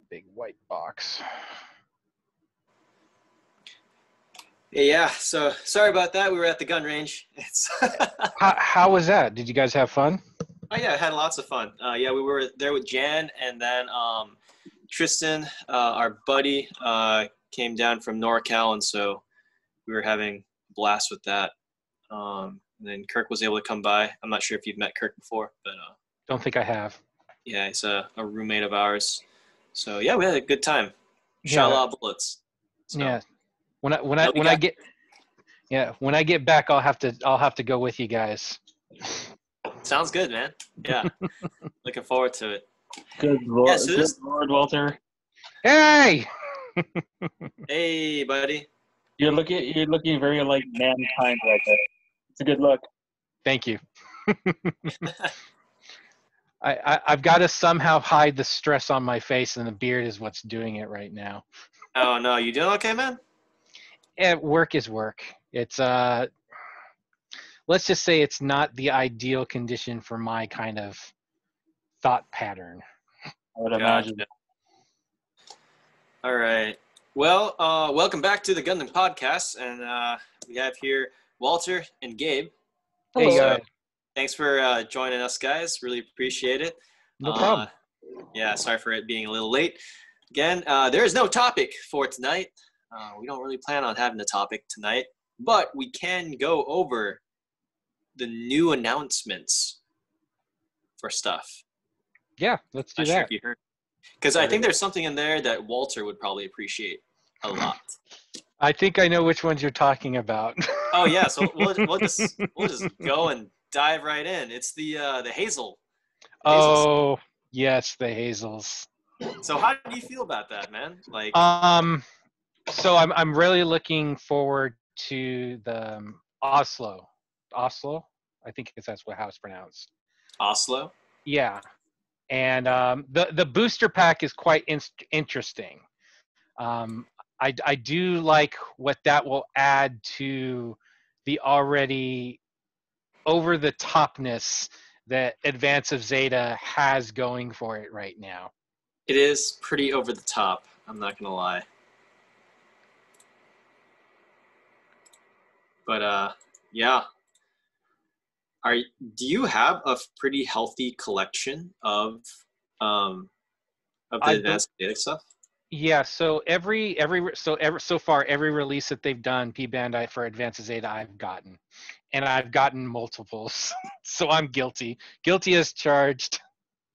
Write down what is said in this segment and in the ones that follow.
Big white box. Yeah, so sorry about that. We were at the gun range. How was that? Did you guys have fun? Oh yeah, I had lots of fun. Yeah, we were there with Jan, and then Tristan, our buddy, came down from NorCal, and so we were having a blast with that. And then Kirk was able to come by. I'm not sure if you've met Kirk before, but Don't think I have. yeah, he's a roommate of ours. So yeah, we had a good time. Shot a lot of bullets. So, yeah. When I get back, I'll have to go with you guys. Sounds good, man. Yeah, looking forward to it. Good Lord, Yeah, so good Lord, Walter. Hey! Hey, buddy. You're looking very like mankind right there. It's a good look. Thank you. I've got to somehow hide the stress on my face, and the beard is what's doing it right now. Oh no, you doing okay, man? Work is work. It's let's just say it's not the ideal condition for my kind of thought pattern. I would imagine. All right. Well, welcome back to the Gundam Podcast, and we have here Walter and Gabe. Hey, guys. Thanks for joining us, guys. Really appreciate it. No problem. Yeah, sorry for it being a little late. Again, there is no topic for tonight. We don't really plan on having a topic tonight, but we can go over the new announcements for stuff. Yeah, let's do Not that. sure if you heard. Because I think there's something in there that Walter would probably appreciate a lot. I think I know which ones you're talking about. Oh yeah, so we'll just go and dive right in. It's the Hazel. Oh yes, the Hazels. So how do you feel about that, man? Like, so I'm really looking forward to the Oslo. Oslo, I think that's how it's pronounced. Oslo. Yeah, and the booster pack is quite interesting. I do like what that will add to the already over the topness that Advance of Zeta has going for it right now. It is pretty over the top. I'm not gonna lie. But yeah. Do you have a pretty healthy collection of the Advanced Data stuff? Yeah, so so far every release that they've done, P Bandai for Advanced Zeta, I've gotten, and I've gotten multiples. So I'm guilty as charged.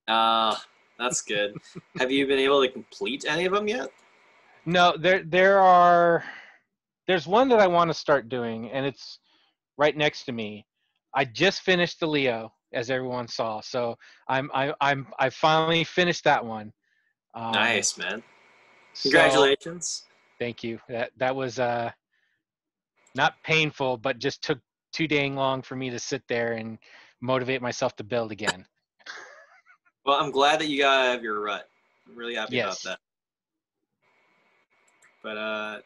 That's good. Have you been able to complete any of them yet? No, there's one that I want to start doing, and it's right next to me. I just finished the Leo, as everyone saw, so I finally finished that one. Nice, man. Congratulations. So, thank you. That was not painful, but just took too dang long for me to sit there and motivate myself to build again. Well, I'm glad that you got out of your rut. I'm really happy about that. But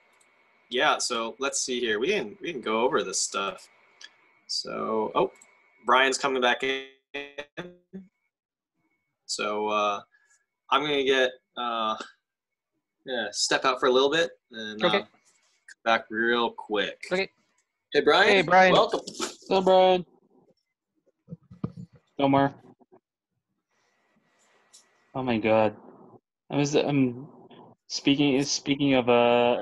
yeah, so let's see here. We can go over this stuff. So, Brian's coming back in. So I'm gonna get step out for a little bit and come back real quick. Okay. Hey Brian. Hey Brian. Welcome. Hello, Brian. Omar. Oh my God. I'm speaking of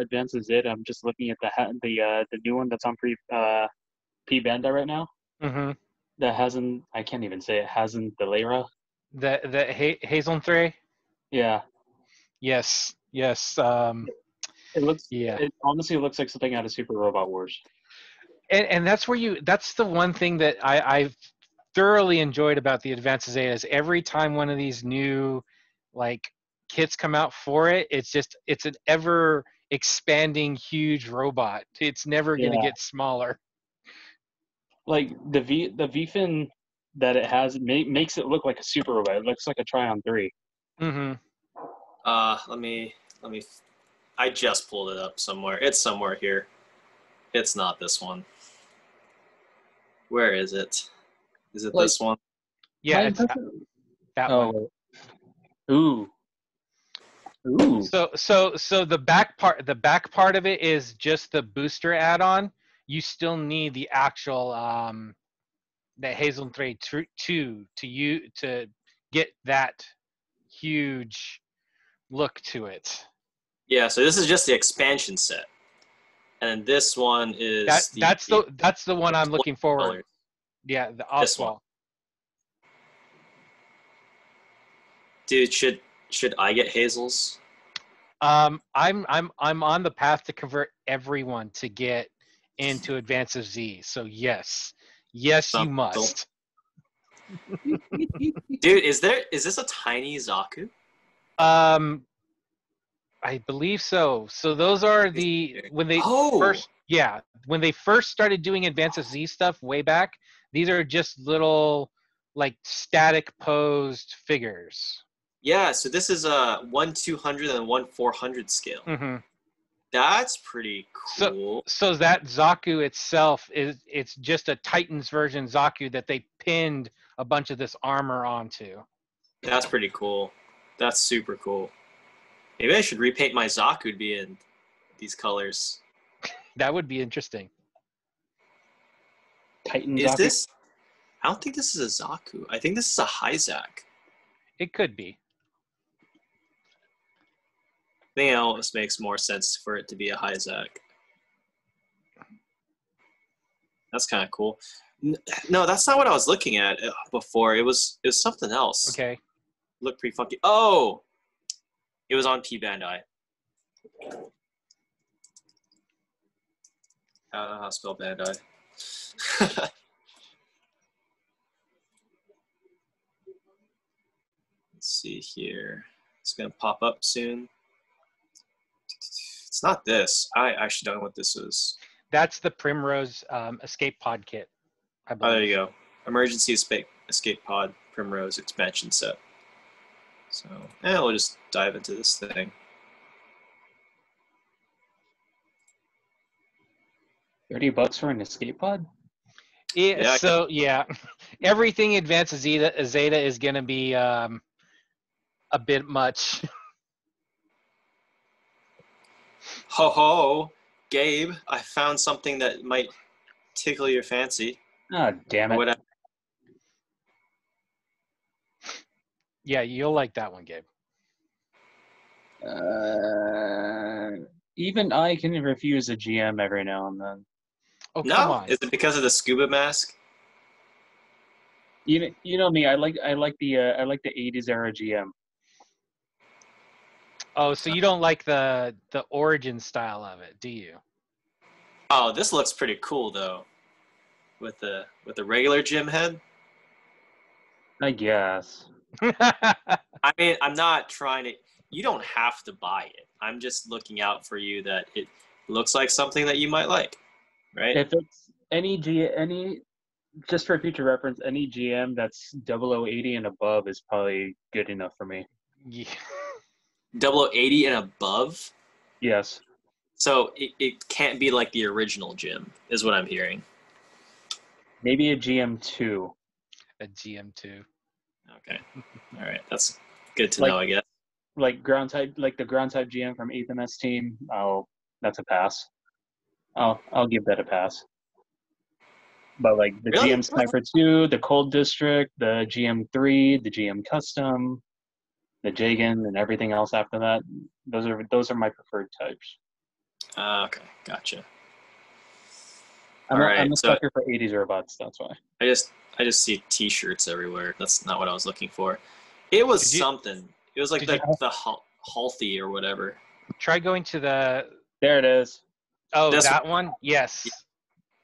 Advanced Zeta. I'm just looking at the new one that's on P Bandai right now. Mm-hmm. That hasn't. I can't even say it. Hasn't the Lyra. The Hazel 3. Yeah. Yes. It looks. Yeah. It honestly looks like something out of Super Robot Wars. And that's the one thing that I've thoroughly enjoyed about the Advanced Zeta is every time one of these new like kits come out for it, it's an ever expanding huge robot. It's never gonna get smaller. Like the V-fin that it has makes it look like a super robot. It looks like a Trion 3. Mm-hmm. Let me. I just pulled it up somewhere. It's somewhere here. It's not this one. Where is it? Is it this one? Yeah, it's that one. Ooh. Ooh. So the back part of it is just the booster add-on. You still need the actual the Hazel Trade 2 to get that huge look to it. Yeah, so this is just the expansion set, and this one is That's the one I'm looking forward. colors. Yeah, the This one. Oswald. Dude, should I get Hazels? I'm on the path to convert everyone to get into Advance of Z. So yes, you must. Dude, is this a tiny Zaku? I believe so. So those are when they first started doing Advance of Z stuff way back. These are just little like static posed figures. Yeah, so this is a 1/200 and 1/400 scale. Mm-hmm. That's pretty cool. So that Zaku itself it's just a Titans version Zaku that they pinned a bunch of this armor onto. That's pretty cool. That's super cool. Maybe I should repaint my Zaku to be in these colors. That would be interesting. Titan Is Zaku? this? I don't think this is a Zaku. I think this is a Hyzak. It could be. I think it almost makes more sense for it to be a Hyzak. That's kind of cool. No, that's not what I was looking at before. It was something else. Okay. Looked pretty funky. Oh, it was on P Bandai. I don't know how to spell Bandai. Let's see here. It's gonna pop up soon. It's not this. I actually don't know what this is. That's the Primrose Escape Pod kit, I Oh, believe. there you go. Emergency Escape Pod Primrose expansion set. So, we'll just dive into this thing. $30 for an escape pod? Yeah. So yeah, everything Advanced Zeta is gonna be a bit much. Ho ho, Gabe! I found something that might tickle your fancy. Ah, damn it. Whatever. Yeah, you'll like that one, Gabe. Even I can refuse a GM every now and then. Oh, No, come on. is it because of the scuba mask? You know me. I like the 80s era GM. Oh, so you don't like the origin style of it, do you? Oh, this looks pretty cool though, with the regular gym head. I guess. I mean, I'm not trying to. You don't have to buy it. I'm just looking out for you that it looks like something that you might like, right? If it's any, just for future reference, any GM that's 0080 and above is probably good enough for me. Yeah. 0080 and above. Yes. So it can't be like the original gym, is what I'm hearing. Maybe a GM2. A GM2. Okay. All right. That's good to know, I guess. Like ground type GM from 8th MS team. Oh, that's a pass. I'll give that a pass. But like the Really? GM Sniper 2, the Cold District, the GM3, the GM Custom, the Jagan, and everything else after that, those are my preferred types. Okay, gotcha. I'm All right, a sucker for 80s robots. That's why. I just see T-shirts everywhere. That's not what I was looking for. It was something. It was like the Halthy or whatever. Try going to the. There it is. Oh, that one. Yes.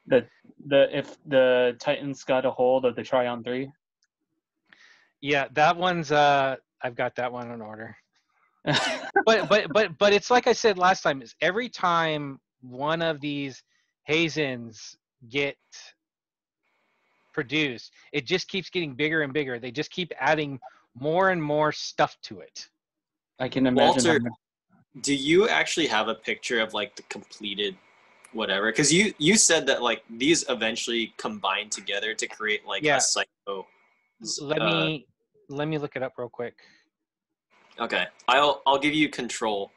If the Titans got a hold of the Tryon 3. Yeah, that one's. I've got that one in order. but it's like I said last time. Is every time one of these Hazens get produced, it just keeps getting bigger and bigger. They just keep adding more and more stuff to it. I can imagine. Walter, do you actually have a picture of like the completed whatever? Because you said that like these eventually combine together to create like a psycho. Let me look it up real quick. Okay, I'll give you control.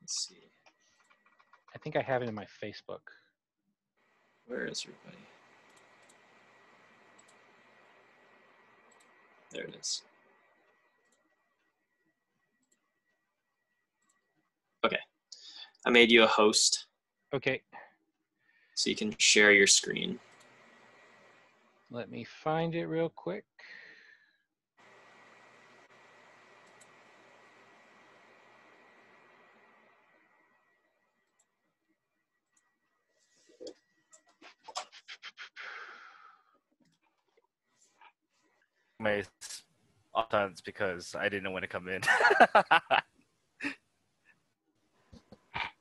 Let's see. I think I have it in my Facebook. Where is everybody? There it is. Okay, I made you a host Okay, so you can share your screen. let me find it real quick. My offense because I didn't know when to come in.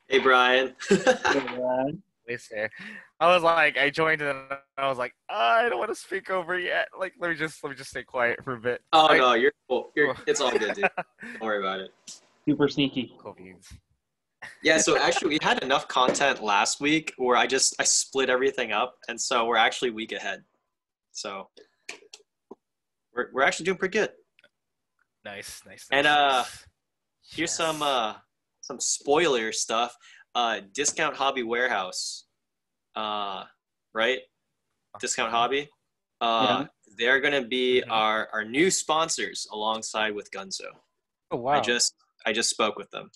Hey, Brian. Wait there. I was like, I joined and I was like, I don't want to speak over yet. Like, let me just stay quiet for a bit. Oh, no, you're cool. It's all good, dude. Don't worry about it. Super sneaky. Cool beans. Yeah, so actually we had enough content last week where I split everything up, and so we're actually a week ahead. So we're actually doing pretty good. Nice. And nice. here's Yes. some spoiler stuff. Discount Hobby Warehouse, right? Discount Hobby. Yeah. They're gonna be Mhm. our new sponsors alongside with Gunzo. Oh wow! I just spoke with them.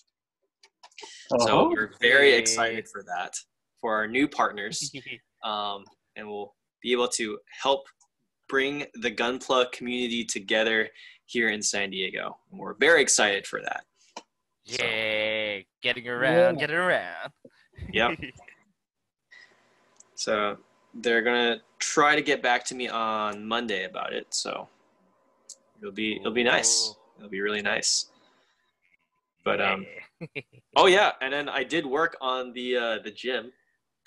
Oh, So we're very Hey. excited for that, for our new partners, and we'll be able to help bring the Gunpla community together here in San Diego. And we're very excited for that. Yay! Getting around. Yep. So they're gonna try to get back to me on Monday about it. So it'll be nice. It'll be really nice. But oh yeah, and then I did work on the gym,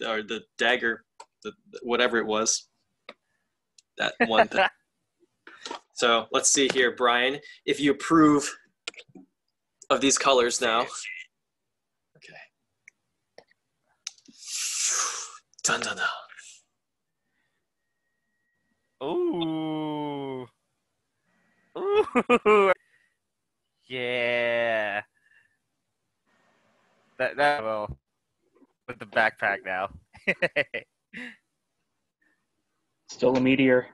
or the dagger, the whatever it was, that one thing. So let's see here, Brian, if you approve of these colors now. Okay. Dun dun dun. Ooh. Ooh. Yeah. That will with the backpack now. still a meteor.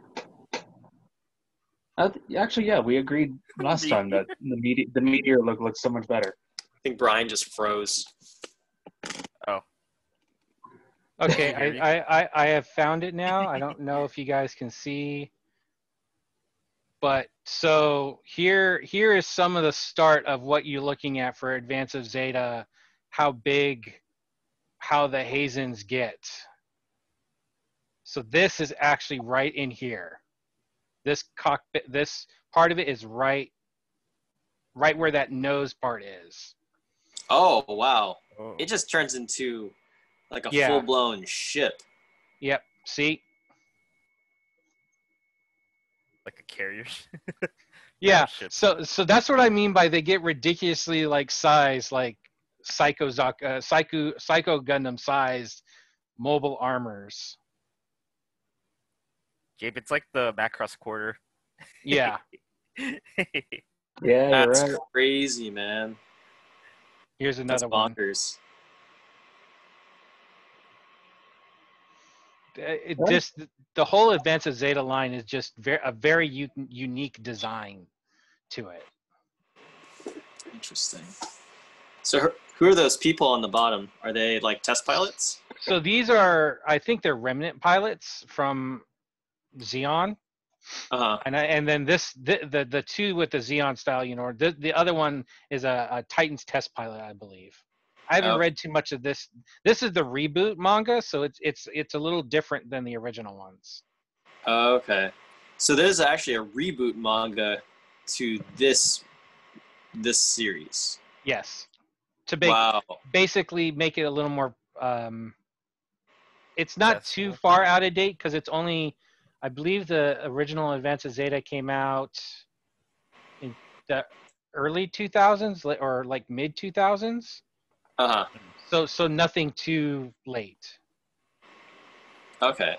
Actually, yeah, we agreed last time that the meteor looks so much better. I think Brian just froze. Oh. Okay, Can you hear me? I have found it now. I don't know if you guys can see, but so here is some of the start of what you're looking at for Advance of Zeta, how the Hazens get. So this is actually right in here. This cockpit, this part of it is right where that nose part is. Oh wow! Oh. It just turns into like a Yeah. full-blown ship. Yep. See? Like a carrier. Yeah. Ship. So that's what I mean by they get ridiculously like size, like Psycho Gundam sized mobile armors. Gabe, it's like the Macross quarter. Yeah. Yeah, you're That's right. crazy, man. Here's That's another one. bonkers. It What? just the whole Advance of Zeta line is just a very unique design to it. Interesting. So who are those people on the bottom? Are they like test pilots? So these are, I think they're remnant pilots from Xeon. Uh-huh. And then the two with the Xeon style, the other one is a Titan's test pilot, I believe. I haven't read too much of this. This is the reboot manga, so it's a little different than the original ones. Okay. So there's actually a reboot manga to this series. Yes, to Wow. basically make it a little more. It's not That's too cool. far out of date because it's only, I believe the original Advance of Zeta came out in the early 2000s or like mid 2000s. Uh-huh. So nothing too late. Okay.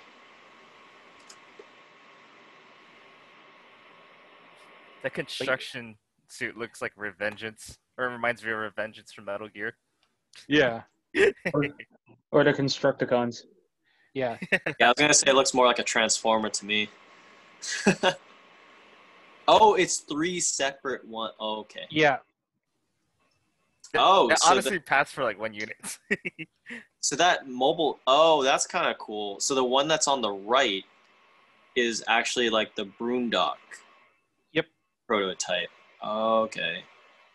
The construction suit looks like Revengeance, or reminds me of Revengeance from Metal Gear. Yeah. Or the Constructicons. Yeah. Yeah, I was gonna say it looks more like a Transformer to me. Oh, it's 3 separate one. Oh, okay. Yeah. Oh, It so honestly passed for like 1 unit. so that mobile. Oh, that's kind of cool. So the one that's on the right is actually like the Broomdock. Yep. Prototype. Okay.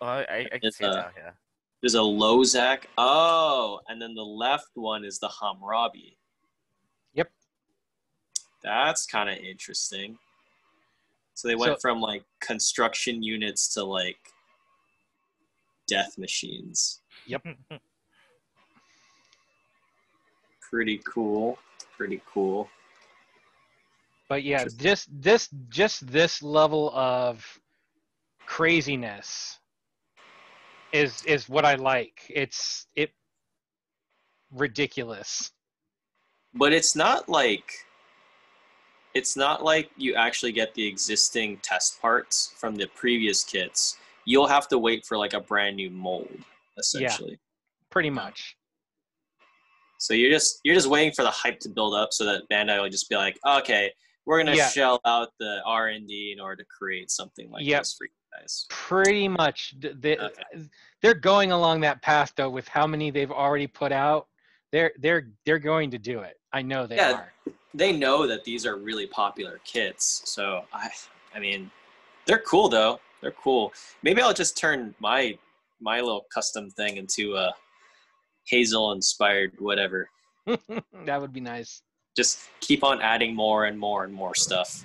Oh, I can see it now, yeah. There's a Lozak. Oh, and then the left one is the Hammurabi. Yep. That's kind of interesting. So they went from like construction units to like death machines. Yep. Pretty cool. Pretty cool. But yeah, just this level of craziness is what I like. It's ridiculous. But it's not like you actually get the existing test parts from the previous kits. You'll have to wait for like a brand new mold, essentially. Yeah, pretty much. So you're just waiting for the hype to build up so that Bandai will just be like, okay, we're gonna shell out the R&D in order to create something like this for you guys. Pretty much. They're going along that path though with how many they've already put out. They're going to do it. I know they are. They know that these are really popular kits, so I mean, they're cool though. They're cool. Maybe I'll just turn my little custom thing into a Hazel-inspired whatever. That would be nice. Just keep on adding more and more and more stuff.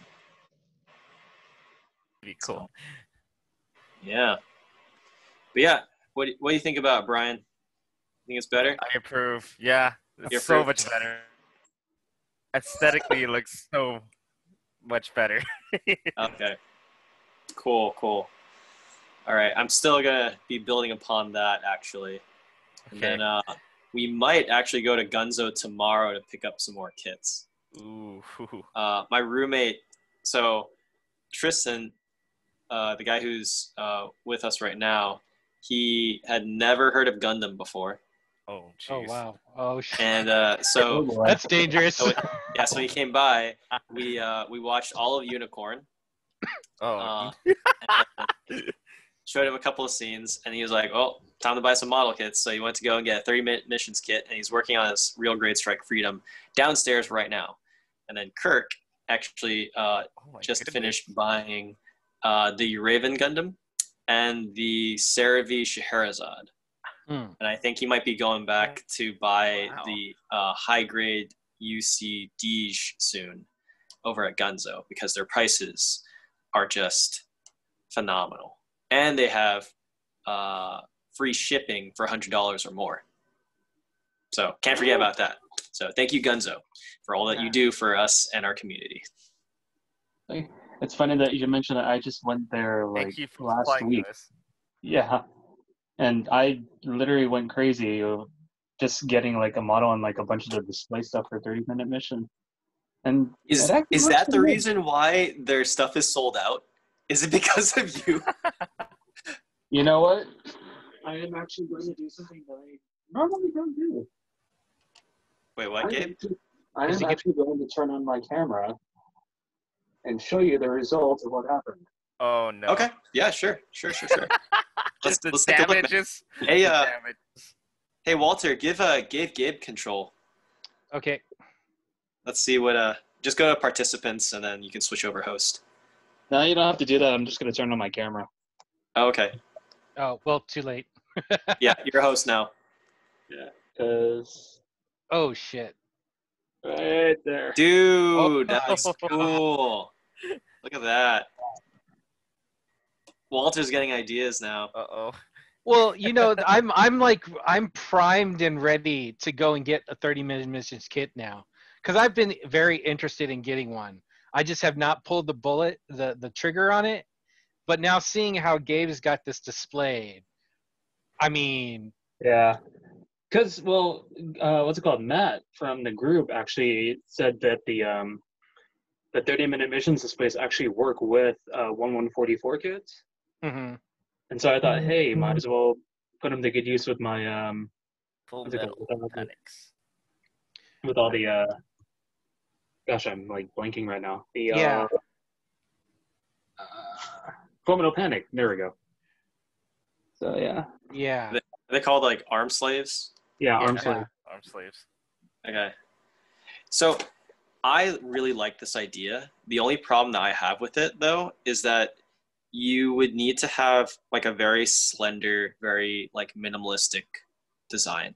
Be cool. Yeah. But yeah, what do you think about it, Brian? Think it's better? I approve. Yeah, it's You so approve? much better. Aesthetically, it looks so much better. Okay. Cool. All right. I'm still going to be building upon that, actually. And Okay. then we might actually go to Gunzo tomorrow to pick up some more kits. Ooh. My roommate, so Tristan, the guy who's with us right now, he had never heard of Gundam before. Oh, jeez. Oh wow. Oh shit. And so That's dangerous. so he came by. We watched all of Unicorn. Oh. And showed him a couple of scenes, and he was like, "Oh, time to buy some model kits." So he went to go and get a 30-minute missions kit, and he's working on his Real Grade Strike Freedom downstairs right now. And then Kirk actually just finished buying the Uraven Gundam and the Cerevi Scheherazade. And I think he might be going back to buy the high-grade UC Dige soon over at Gunzo because their prices are just phenomenal. And they have free shipping for $100 or more. So can't forget about that. So thank you, Gunzo, for all that you do for us and our community. It's funny that you mentioned that. I just went there like Thank you for last supplying week. us. Yeah, and I literally went crazy just getting like a model and like a bunch of the display stuff for 30-minute mission. And Is that the reason why their stuff is sold out? Is it because of you? You know what? I am actually going to do something that I normally don't do. Wait, what, Gabe? I am actually going to turn on my camera and show you the results of what happened. Oh no. Okay. Yeah, sure. Just the let's take a look. damages. Hey, The damage. hey, Walter, give Gabe control. Okay. Let's see what. Just go to participants and then you can switch over host. No, you don't have to do that. I'm just going to turn on my camera. Oh, okay. Oh well, too late. Yeah, you're a host now. Yeah, because Oh shit. right there. Dude, that's cool. Look at that. Walter's getting ideas now. Uh-oh. Well, you know, I'm primed and ready to go and get a 30-minute missions kit now, because I've been very interested in getting one. I just have not pulled the trigger on it. But now seeing how Gabe's got this displayed, I mean, Yeah. Because, what's it called? Matt from the group actually said that the the 30-minute missions displays actually work with 1144 kids. Mm-hmm. And so I thought, hey, might as well put them to good use with my Full what's it Metal called? Panics. With all the gosh, I'm like blanking right now. The Yeah. Full Metal Panic. There we go. So yeah. Yeah. They called like arm slaves. Yeah, Yeah. arm slave. Arm slaves. Okay. So I really like this idea. The only problem that I have with it though is that you would need to have like a very slender, very like minimalistic design.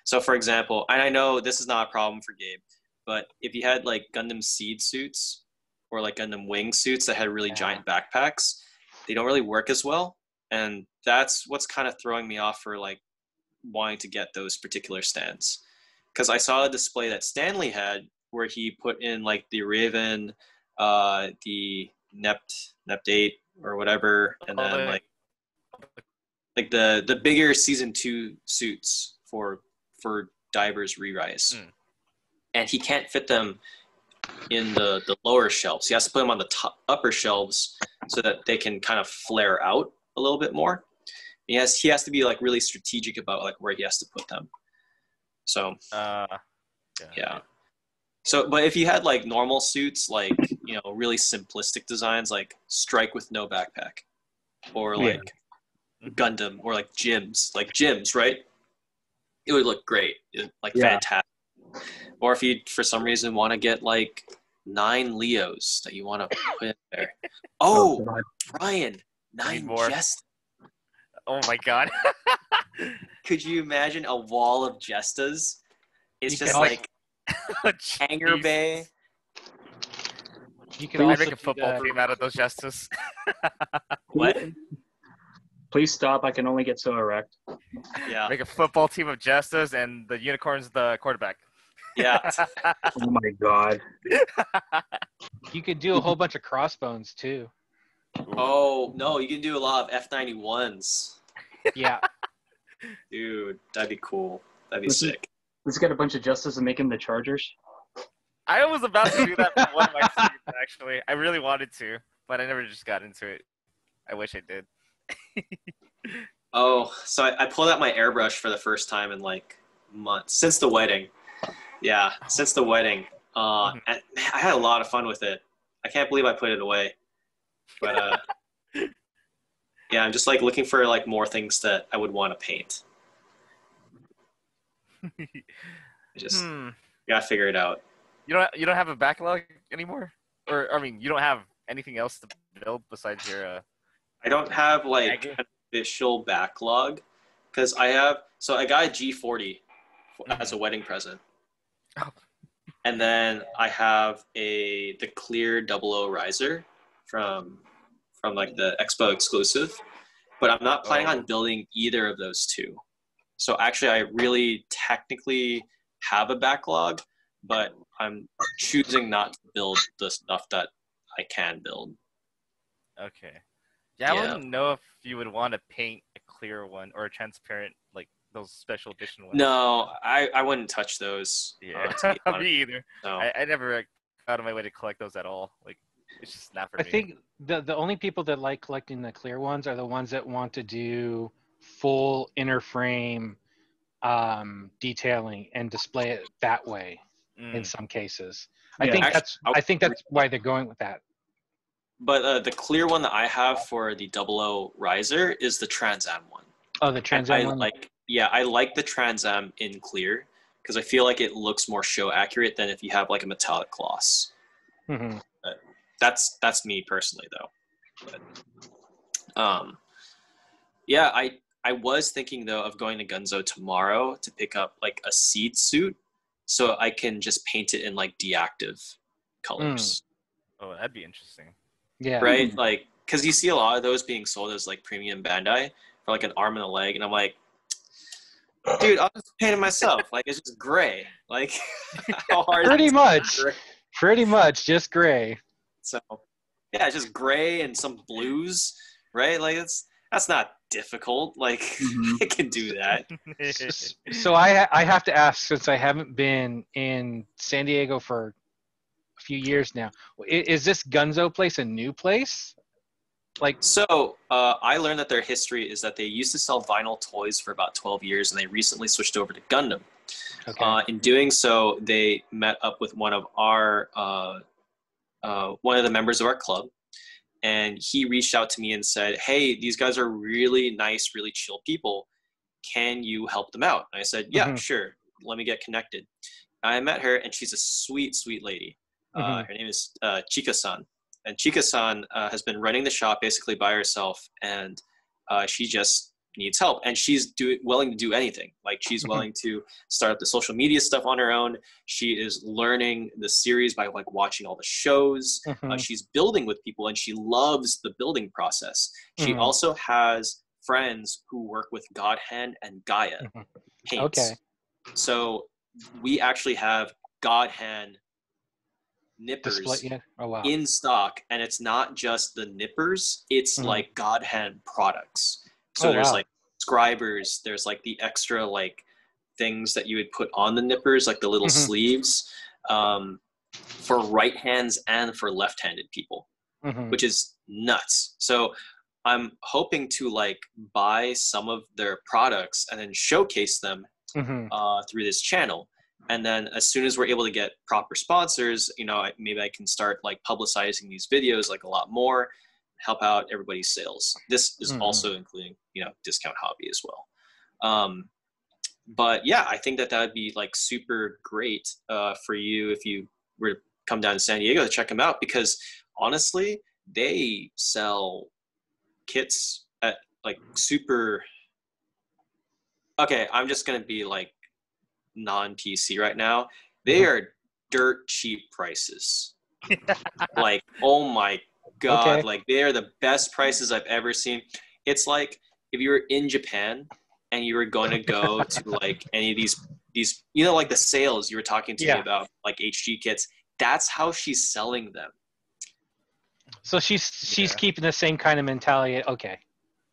So for example, and I know this is not a problem for Gabe, but if you had like Gundam seed suits or like Gundam wing suits that had really giant backpacks, they don't really work as well. And that's what's kind of throwing me off for like wanting to get those particular stands. Because I saw a display that Stanley had where he put in like the Raven, the Nept 8 or whatever, and then like the bigger season 2 suits for Divers Re-Rise. And he can't fit them in the lower shelves. He has to put them on the upper shelves so that they can kind of flare out a little bit more. He has to be like really strategic about like where he has to put them. So yeah. So, but if you had like normal suits, like, you know, really simplistic designs, like Strike with no backpack, or like Gundam, or like gyms, right? It would look great, fantastic. Or if you, for some reason, want to get like 9 Leos that you want to put in there. Oh, Brian, 9 Jestas. Oh my god. Could you imagine a wall of Jestas? It's just like hangar bay. You can also make a football team out of those Jestas. What? Please stop. I can only get so erect. Yeah. Make a football team of Jestas and the unicorn's the quarterback. Yeah. Oh my god. You could do a whole bunch of crossbones too. Oh no, you can do a lot of F91s. Yeah. Dude, that'd be cool. That'd be sick. Let's get a bunch of Justice and make him the Chargers. I was about to do that for one of my streams, actually. I really wanted to, but I never just got into it. I wish I did. Oh, so I pulled out my airbrush for the first time in like months since the wedding. Yeah, since the wedding. And I had a lot of fun with it. I can't believe I put it away. But yeah, I'm just like looking for like more things that I would want to paint. I just gotta figure it out. You don't have a backlog anymore, or I mean, you don't have anything else to build besides your. I don't have like an official backlog because I got a G40 as a wedding present. Oh. And then I have the clear 00 riser from like the Expo exclusive, but I'm not planning on building either of those two. So actually, I really technically have a backlog, but I'm choosing not to build the stuff that I can build. Okay. Yeah, I wouldn't know if you would want to paint a clear one or a transparent, like those special edition ones. No, I wouldn't touch those. Yeah, me either. No. I never got out of my way to collect those at all. Like, it's just not for me. I think the only people that like collecting the clear ones are the ones that want to do full inner frame detailing and display it that way in some cases. Yeah. I think that's why they're going with that. But the clear one that I have for the 00 riser is the Trans Am one. Oh, the Trans Am one? I like the Trans Am in clear because I feel like it looks more show accurate than if you have like a metallic gloss. Mm-hmm. That's me personally though. But, yeah, I was thinking though of going to Gunzo tomorrow to pick up like a seed suit so I can just paint it in like deactive colors. Oh, that'd be interesting. Yeah. Right? Like, because you see a lot of those being sold as like premium Bandai for like an arm and a leg, and I'm like, dude, I'll just paint it myself. Like, it's just gray. Like, how hard? Pretty much just gray. So, yeah, it's just gray and some blues, right? Like, that's not difficult. Like, I can do that. So I have to ask, since I haven't been in San Diego for few years now. Is this Gunzo place a new place? Like, So I learned that their history is that they used to sell vinyl toys for about 12 years, and they recently switched over to Gundam. okay. In doing so, they met up with one of the members of our club, and he reached out to me and said, "Hey, these guys are really nice, really chill people. Can you help them out?" And I said, "Yeah, sure. Let me get connected." I met her, and she's a sweet, sweet lady. Her name is Chika-san. And Chika-san has been running the shop basically by herself, and she just needs help. And she's willing to do anything. Like, she's willing to start up the social media stuff on her own. She is learning the series by like watching all the shows. She's building with people, and she loves the building process. She also has friends who work with God Hand and Gaia paints. Okay. So we actually have God Hand nippers in stock, and it's not just the nippers, it's like God Hand products. So there's like scribers, there's like the extra like things that you would put on the nippers, like the little sleeves, for right hands and for left-handed people, which is nuts. So I'm hoping to like buy some of their products and then showcase them through this channel. And then as soon as we're able to get proper sponsors, you know, maybe I can start like publicizing these videos like a lot more, help out everybody's sales. This is also including, you know, Discount Hobby as well. But yeah, I think that would be like super great for you if you were to come down to San Diego to check them out, because honestly, they sell kits at like super. Okay, I'm just going to be like non-PC right now. They are dirt cheap prices. Like, oh my God, like they are the best prices I've ever seen. It's like if you were in Japan and you were going to go to like any of these, you know, like the sales you were talking to me about, like HG kits, that's how she's selling them. So she's keeping the same kind of mentality. Okay.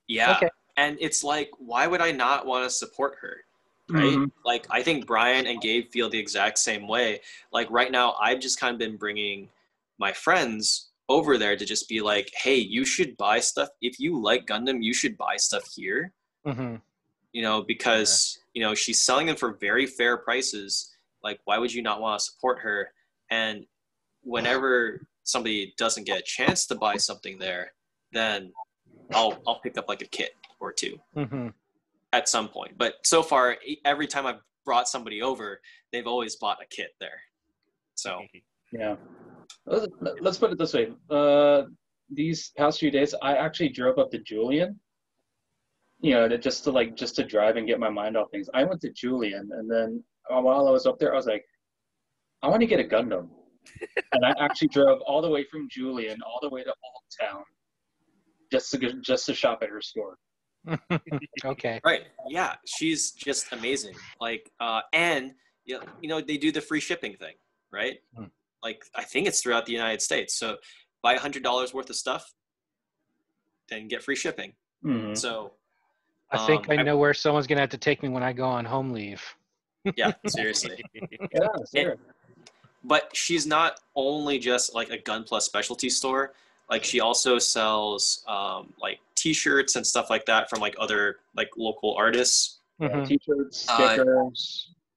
Yeah. Okay. And it's like, why would I not want to support her? Right? Like, I think Brian and Gabe feel the exact same way. Like right now, I've just kind of been bringing my friends over there to just be like, hey, you should buy stuff. If you like Gundam, you should buy stuff here. You know, because, you know, she's selling them for very fair prices. Like, why would you not want to support her? And whenever somebody doesn't get a chance to buy something there, then I'll pick up like a kit or two at some point. But so far, every time I've brought somebody over, they've always bought a kit there. So yeah, let's put it this way. These past few days, I actually drove up to Julian. You know, just to drive and get my mind off things. I went to Julian, and then while I was up there, I was like, I want to get a Gundam. And I actually drove all the way from Julian all the way to Old Town just to shop at her store. Okay. Right. Yeah, she's just amazing. Like, and you know, they do the free shipping thing, right? Like, I think it's throughout the United States. So buy $100 worth of stuff, then get free shipping. So I think I know where someone's gonna have to take me when I go on home leave. Yeah, seriously. Yeah, sure. But she's not only just like a Gunpla specialty store. Like, she also sells like T-shirts and stuff like that from like other like local artists. T-shirts,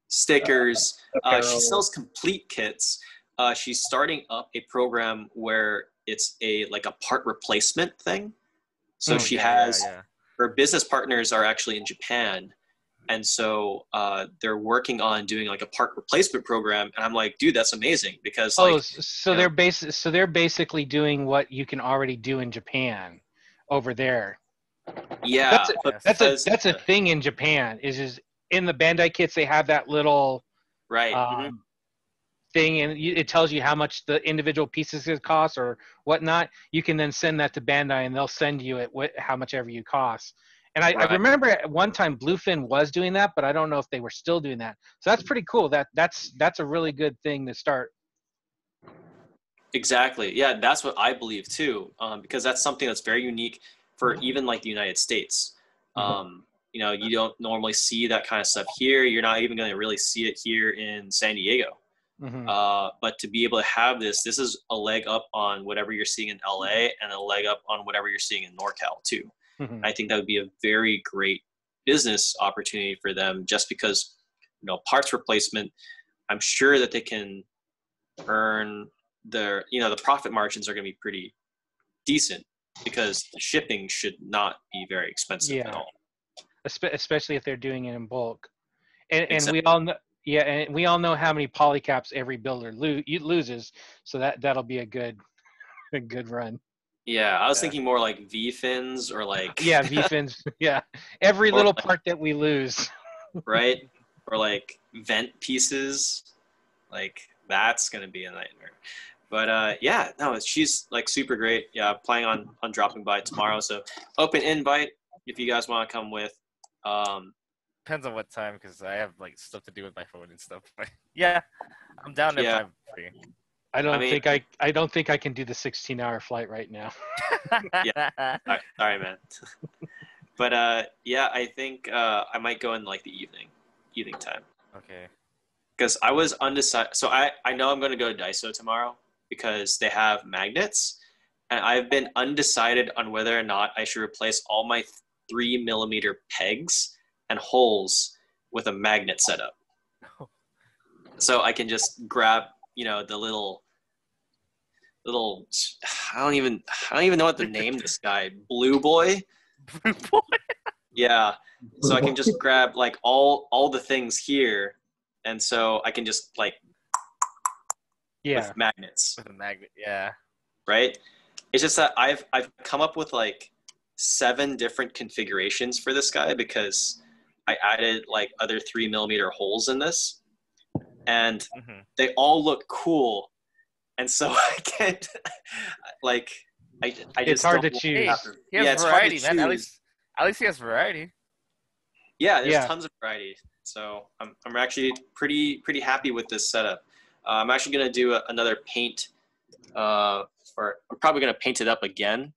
stickers. She sells complete kits. She's starting up a program where it's a part replacement thing. So she has her business partners are actually in Japan. And so they're working on doing like a part replacement program, and I'm like, dude, that's amazing, because they're basically doing what you can already do in Japan over there. Yeah, that's a thing in Japan. Is in the Bandai kits they have that little thing, and it tells you how much the individual pieces cost or whatnot. You can then send that to Bandai, and they'll send you how much ever you cost. And I remember at one time Bluefin was doing that, but I don't know if they were still doing that. So that's pretty cool. That's a really good thing to start. Exactly. Yeah, that's what I believe too, because that's something that's very unique for even like the United States. You know, you don't normally see that kind of stuff here. You're not even going to really see it here in San Diego. But to be able to have this is a leg up on whatever you're seeing in LA and a leg up on whatever you're seeing in NorCal too. I think that would be a very great business opportunity for them, just because, parts replacement, I'm sure that they can earn the profit margins are going to be pretty decent, because the shipping should not be very expensive at all. Especially if they're doing it in bulk. And Exactly. we all know, and we all know how many polycaps every builder loses, so that'll be a good run. Yeah, I was thinking more like V fins or like V fins. Yeah, every little part that we lose. Right, or like vent pieces, like that's gonna be a nightmare. But she's like super great. Yeah, planning on dropping by tomorrow, so open invite if you guys want to come with. Depends on what time, because I have like stuff to do with my phone and stuff. But yeah, I'm down if I'm free. I don't think I can do the 16-hour flight right now. Yeah, all right, man. But I think I might go in like the evening time. Okay. Because I was undecided. So I know I'm going to go to Daiso tomorrow because they have magnets, and I've been undecided on whether or not I should replace all my 3mm pegs and holes with a magnet setup. So I can just grab, the little I don't even know what to name this guy. Blue boy. Blue boy. Yeah. So I can just grab like all the things here, and so I can just like with magnets. With a magnet, yeah. Right? It's just that I've come up with like 7 different configurations for this guy, because I added like other 3mm holes in this, and they all look cool. And so I can't, like, I just it's hard to choose. He has variety, man. At least he has variety. Yeah, there's tons of variety. So I'm actually pretty happy with this setup. I'm actually gonna do another paint, or I'm probably gonna paint it up again,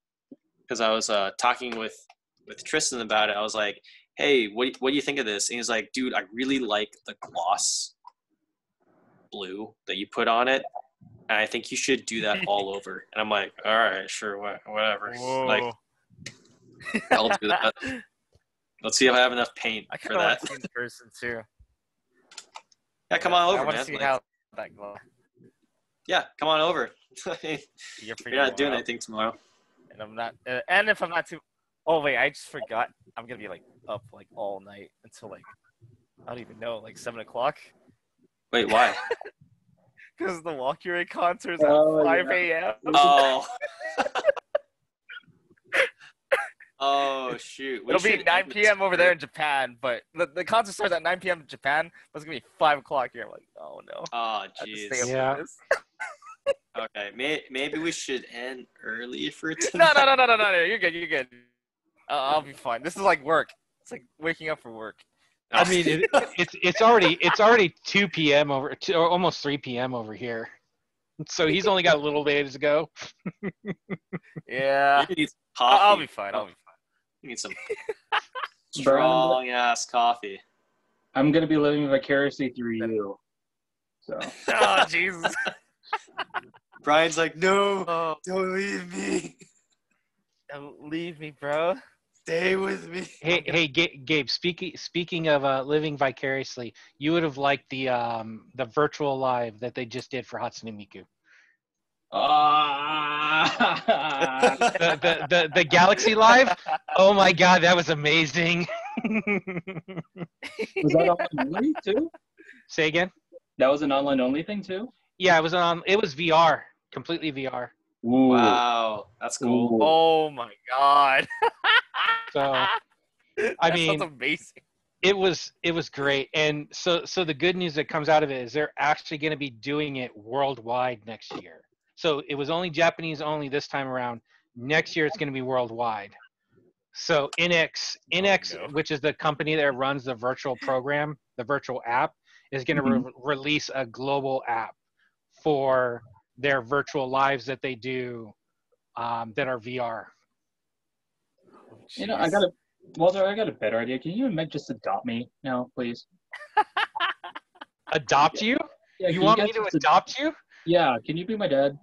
because I was talking with Tristan about it. I was like, hey, what do you think of this? And he was like, dude, I really like the gloss blue that you put on it. And I think you should do that all over. And I'm like, all right, sure, whatever. Whoa. Like, I'll do that. Let's see if I have enough paint for that. I want to see in person too. Yeah, come on over, man. I want to see how that glow. Yeah, come on over. You're not doing anything tomorrow. And I'm not. And if I'm not too. Oh wait, I just forgot. I'm gonna be like up like all night until like I don't even know, like 7 o'clock. Wait, why? Because the Walk-Your concert's at 5 a.m. Oh. Oh, shoot. It'll be 9 p.m. over there in Japan, but the concert starts at 9 p.m. in Japan, but it's going to be 5 o'clock here. I'm like, oh, no. Oh, jeez. Yeah. Okay, maybe we should end early for tonight. No. You're good. I'll be fine. This is like work. It's like waking up for work. I mean, it's already 2 p.m. or almost 3 p.m. over here. So he's only got a little ways to go. Yeah. You need some coffee. I'll be fine. You need some strong-ass coffee. I'm going to be living vicariously through you. So. Oh, Jesus. Brian's like, no, don't leave me. Don't leave me, bro. Stay with me. Hey, Gabe. Speaking of living vicariously, you would have liked the virtual live that they just did for Hatsune Miku. The Galaxy Live. Oh my God, that was amazing. Was that online only too? Say again. That was an online only thing too. Yeah, it was VR, completely VR. Ooh. Wow, that's cool. Ooh. Oh my God. So, I mean, sounds amazing. It was great, and so the good news that comes out of it is they're actually going to be doing it worldwide next year. So it was only Japanese only this time around. Next year it's going to be worldwide. So NX, which is the company that runs the virtual program, the virtual app, is going to release a global app for their virtual lives that they do that are VR. You know, Walter, I got a better idea. Can you just adopt me now, please? Adopt you? Yeah, You can want guys me to just- adopt you? Yeah, can you be my dad?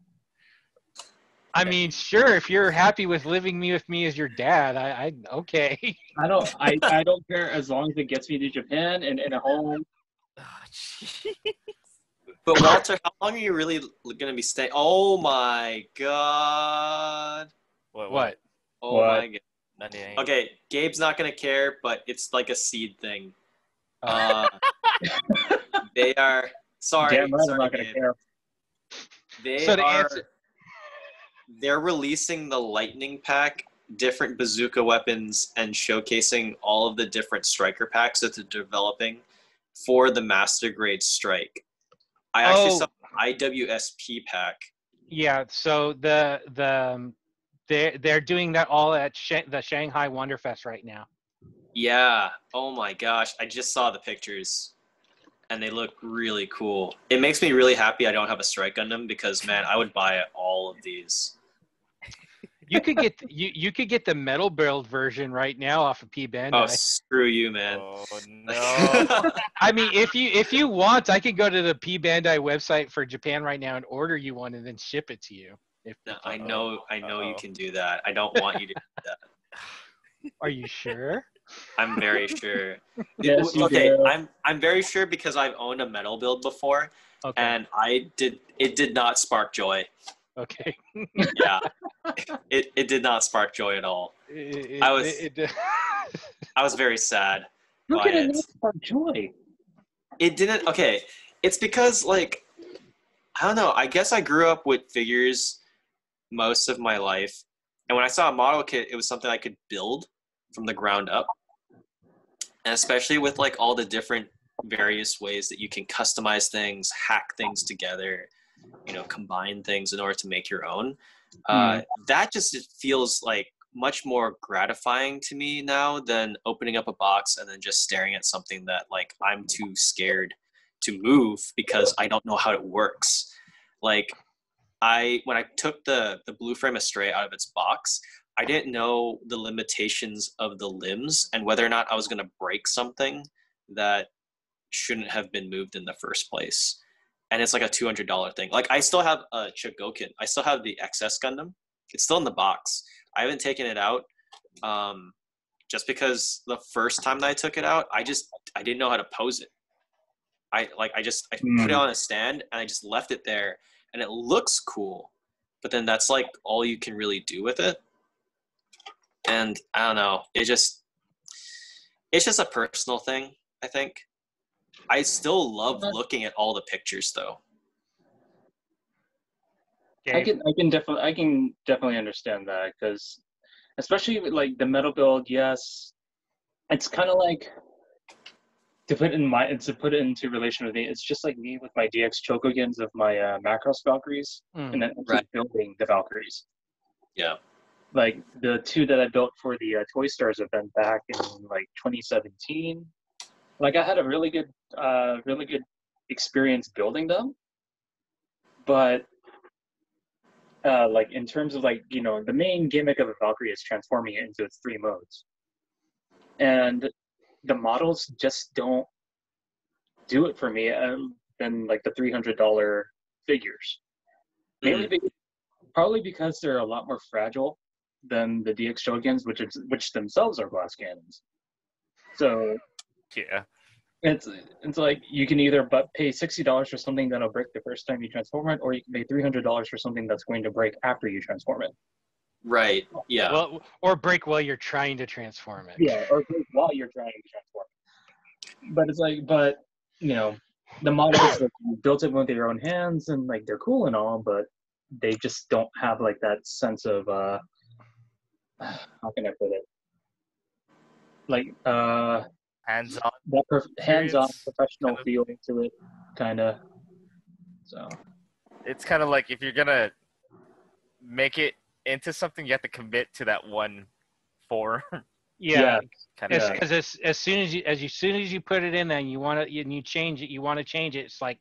I mean, sure. If you're happy with living with me as your dad, I okay. I don't care as long as it gets me to Japan and in a home. Oh, gee. But Walter, how long are you really gonna be staying? Oh my god. What? Oh What? my god. Nothing. Okay, Gabe's not gonna care, but it's like a seed thing. Oh. They are sorry. Damn right, I'm sorry, not gonna Gabe. care. They So to are. answer- They're releasing the Lightning Pack, different bazooka weapons, and showcasing all of the different striker packs that they're developing for the Master Grade Strike. I actually saw an IWSP pack. Yeah. So they're doing that all at the Shanghai Wonderfest right now. Yeah. Oh my gosh. I just saw the pictures and they look really cool. It makes me really happy I don't have a Strike Gundam because, man, I would buy all of these. You could get you could get the metal build version right now off of P Bandai. Oh, screw you, man. Oh no. I mean, if you want, I could go to the P Bandai website for Japan right now and order you one and then ship it to you. No, I know you Uh-oh. can do that. I don't want you to do that. Are you sure? I'm very sure. Yes, you Okay, do. I'm very sure because I've owned a metal build before, Okay. and it did not spark joy. Okay. Yeah, it did not spark joy at all. I was very sad Look by at it, it. it's for joy. It didn't. Okay, it's because like I don't know. I guess I grew up with figures most of my life, and when I saw a model kit, it was something I could build from the ground up, and especially with like all the different various ways that you can customize things, hack things together, combine things in order to make your own. That just feels like much more gratifying to me now than opening up a box and then just staring at something that like I'm too scared to move because I don't know how it works. Like when I took the Blue Frame Astray out of its box, I didn't know the limitations of the limbs and whether or not I was going to break something that shouldn't have been moved in the first place. And it's like a $200 thing. Like I still have a Chogokin. I still have the XS Gundam. It's still in the box. I haven't taken it out just because the first time that I took it out, I didn't know how to pose it. I put it on a stand and I just left it there and it looks cool. But then that's like all you can really do with it. And I don't know. It's just a personal thing, I think. I still love looking at all the pictures though. I can definitely understand that because, especially with, like the metal build, yes, it's kind of like to put it into relation with me. It's just like me with my DX Chokogans of my Macross Valkyries, and then Right. building the Valkyries. Yeah. Like the two that I built for the Toy Stars event back in like 2017. Like I had a really good experience building them, but like in terms of like the main gimmick of a Valkyrie is transforming it into its 3 modes, and the models just don't do it for me. Than like the $300 figures, probably because they're a lot more fragile than the DX Shogans, which themselves are glass cannons. So Yeah. it's like you can either pay $60 for something that'll break the first time you transform it, or you can pay $300 for something that's going to break after you transform it. Right. Yeah. Well, or break while you're trying to transform it. Yeah, or break while you're trying to transform it. But it's like, the models like, you built it with your own hands, and like they're cool and all, but they just don't have like that sense of how can I put it? Like Hands-on. that hands-on Experience, professional kind of feel to it, kind of. So It's kind of like if you're gonna make it into something, you have to commit to that one form. Yeah. Kind of. Because as soon as you put it in there and you change it, you want to change it. It's like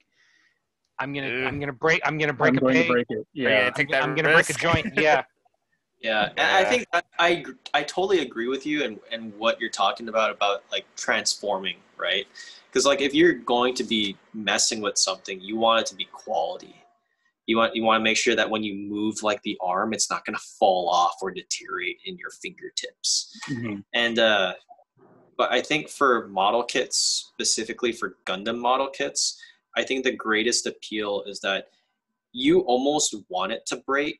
I'm gonna break a I'm going peg. to break it. Yeah, Take that I'm gonna break a risk. joint. Yeah. Yeah, and I think I totally agree with you and what you're talking about like transforming, right? Because like if you're going to be messing with something, you want it to be quality. You want to make sure that when you move like the arm, it's not going to fall off or deteriorate in your fingertips. Mhm. And but I think for model kits, specifically for Gundam model kits, I think the greatest appeal is that you almost want it to break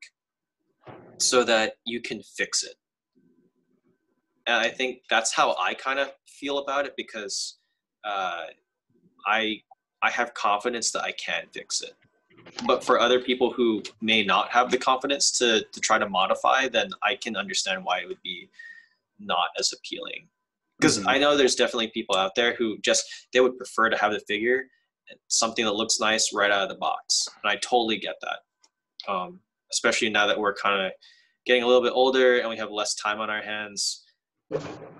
so that you can fix it. And I think that's how I kind of feel about it because I have confidence that I can fix it. But for other people who may not have the confidence to try to modify, then I can understand why it would be not as appealing. Because I know there's definitely people out there who they would prefer to have the figure, something that looks nice right out of the box. And I totally get that. Especially now that we're kind of getting a little bit older and we have less time on our hands.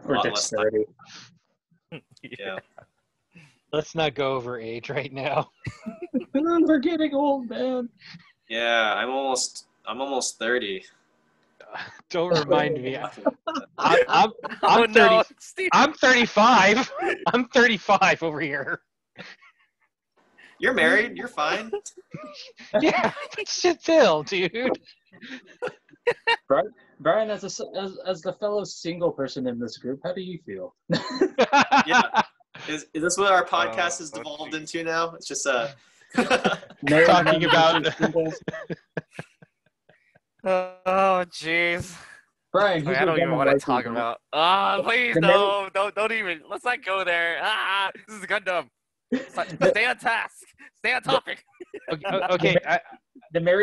Or dexterity. Yeah. Let's not go over age right now. We're getting old, man. Yeah, I'm almost 30. Don't remind me. Oh, I'm 30. no, Steve. I'm 35. I'm 35 over here. You're married. You're fine. Yeah, shit still, dude. Brian, as the fellow single person in this group, how do you feel? Yeah. Is this what our podcast has devolved into now? It's just Talking about. Oh, jeez. Brian, I don't even want to talk about. Please, no, don't even. Let's not go there. This is Gundam. Stay on task. Stay on topic. Okay.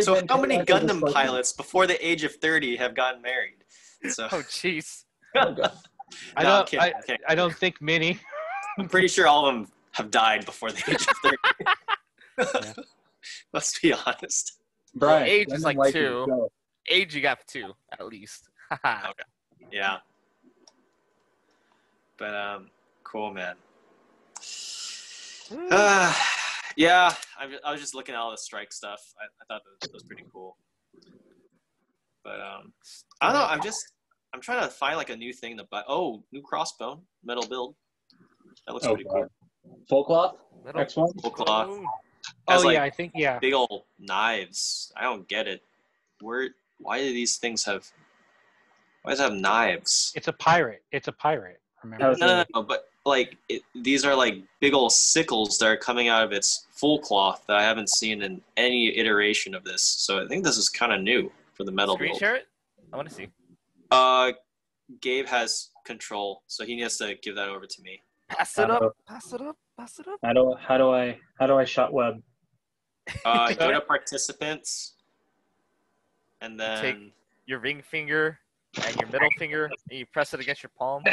So how many Gundam pilots before the age of 30 have gotten married? So. Oh, jeez. I don't think many. I'm pretty sure all of them have died before the age of 30. Yeah. Let's be honest. Brian, age is like 2. Age you got 2 at least. Okay. Yeah. But cool, man. Yeah, I was just looking at all the strike stuff. I thought that was pretty cool. But I don't know. I'm trying to find like a new thing to buy. Oh, new crossbow, metal build. That looks pretty cool. Full cloth? X1? Full cloth. Oh, yeah, I think, yeah. Big old knives. I don't get it. Why do these things have... Why does it have knives? It's a pirate. Remember? No, but like these are like big old sickles that are coming out of its full cloth that I haven't seen in any iteration of this. So I think this is kind of new for the metal build. Screen share it? I want to see. Gabe has control, so he needs to give that over to me. Pass it up. Pass it up. Pass it up. How do I shot web? Go to participants, and then take your ring finger and your middle finger, and you press it against your palm.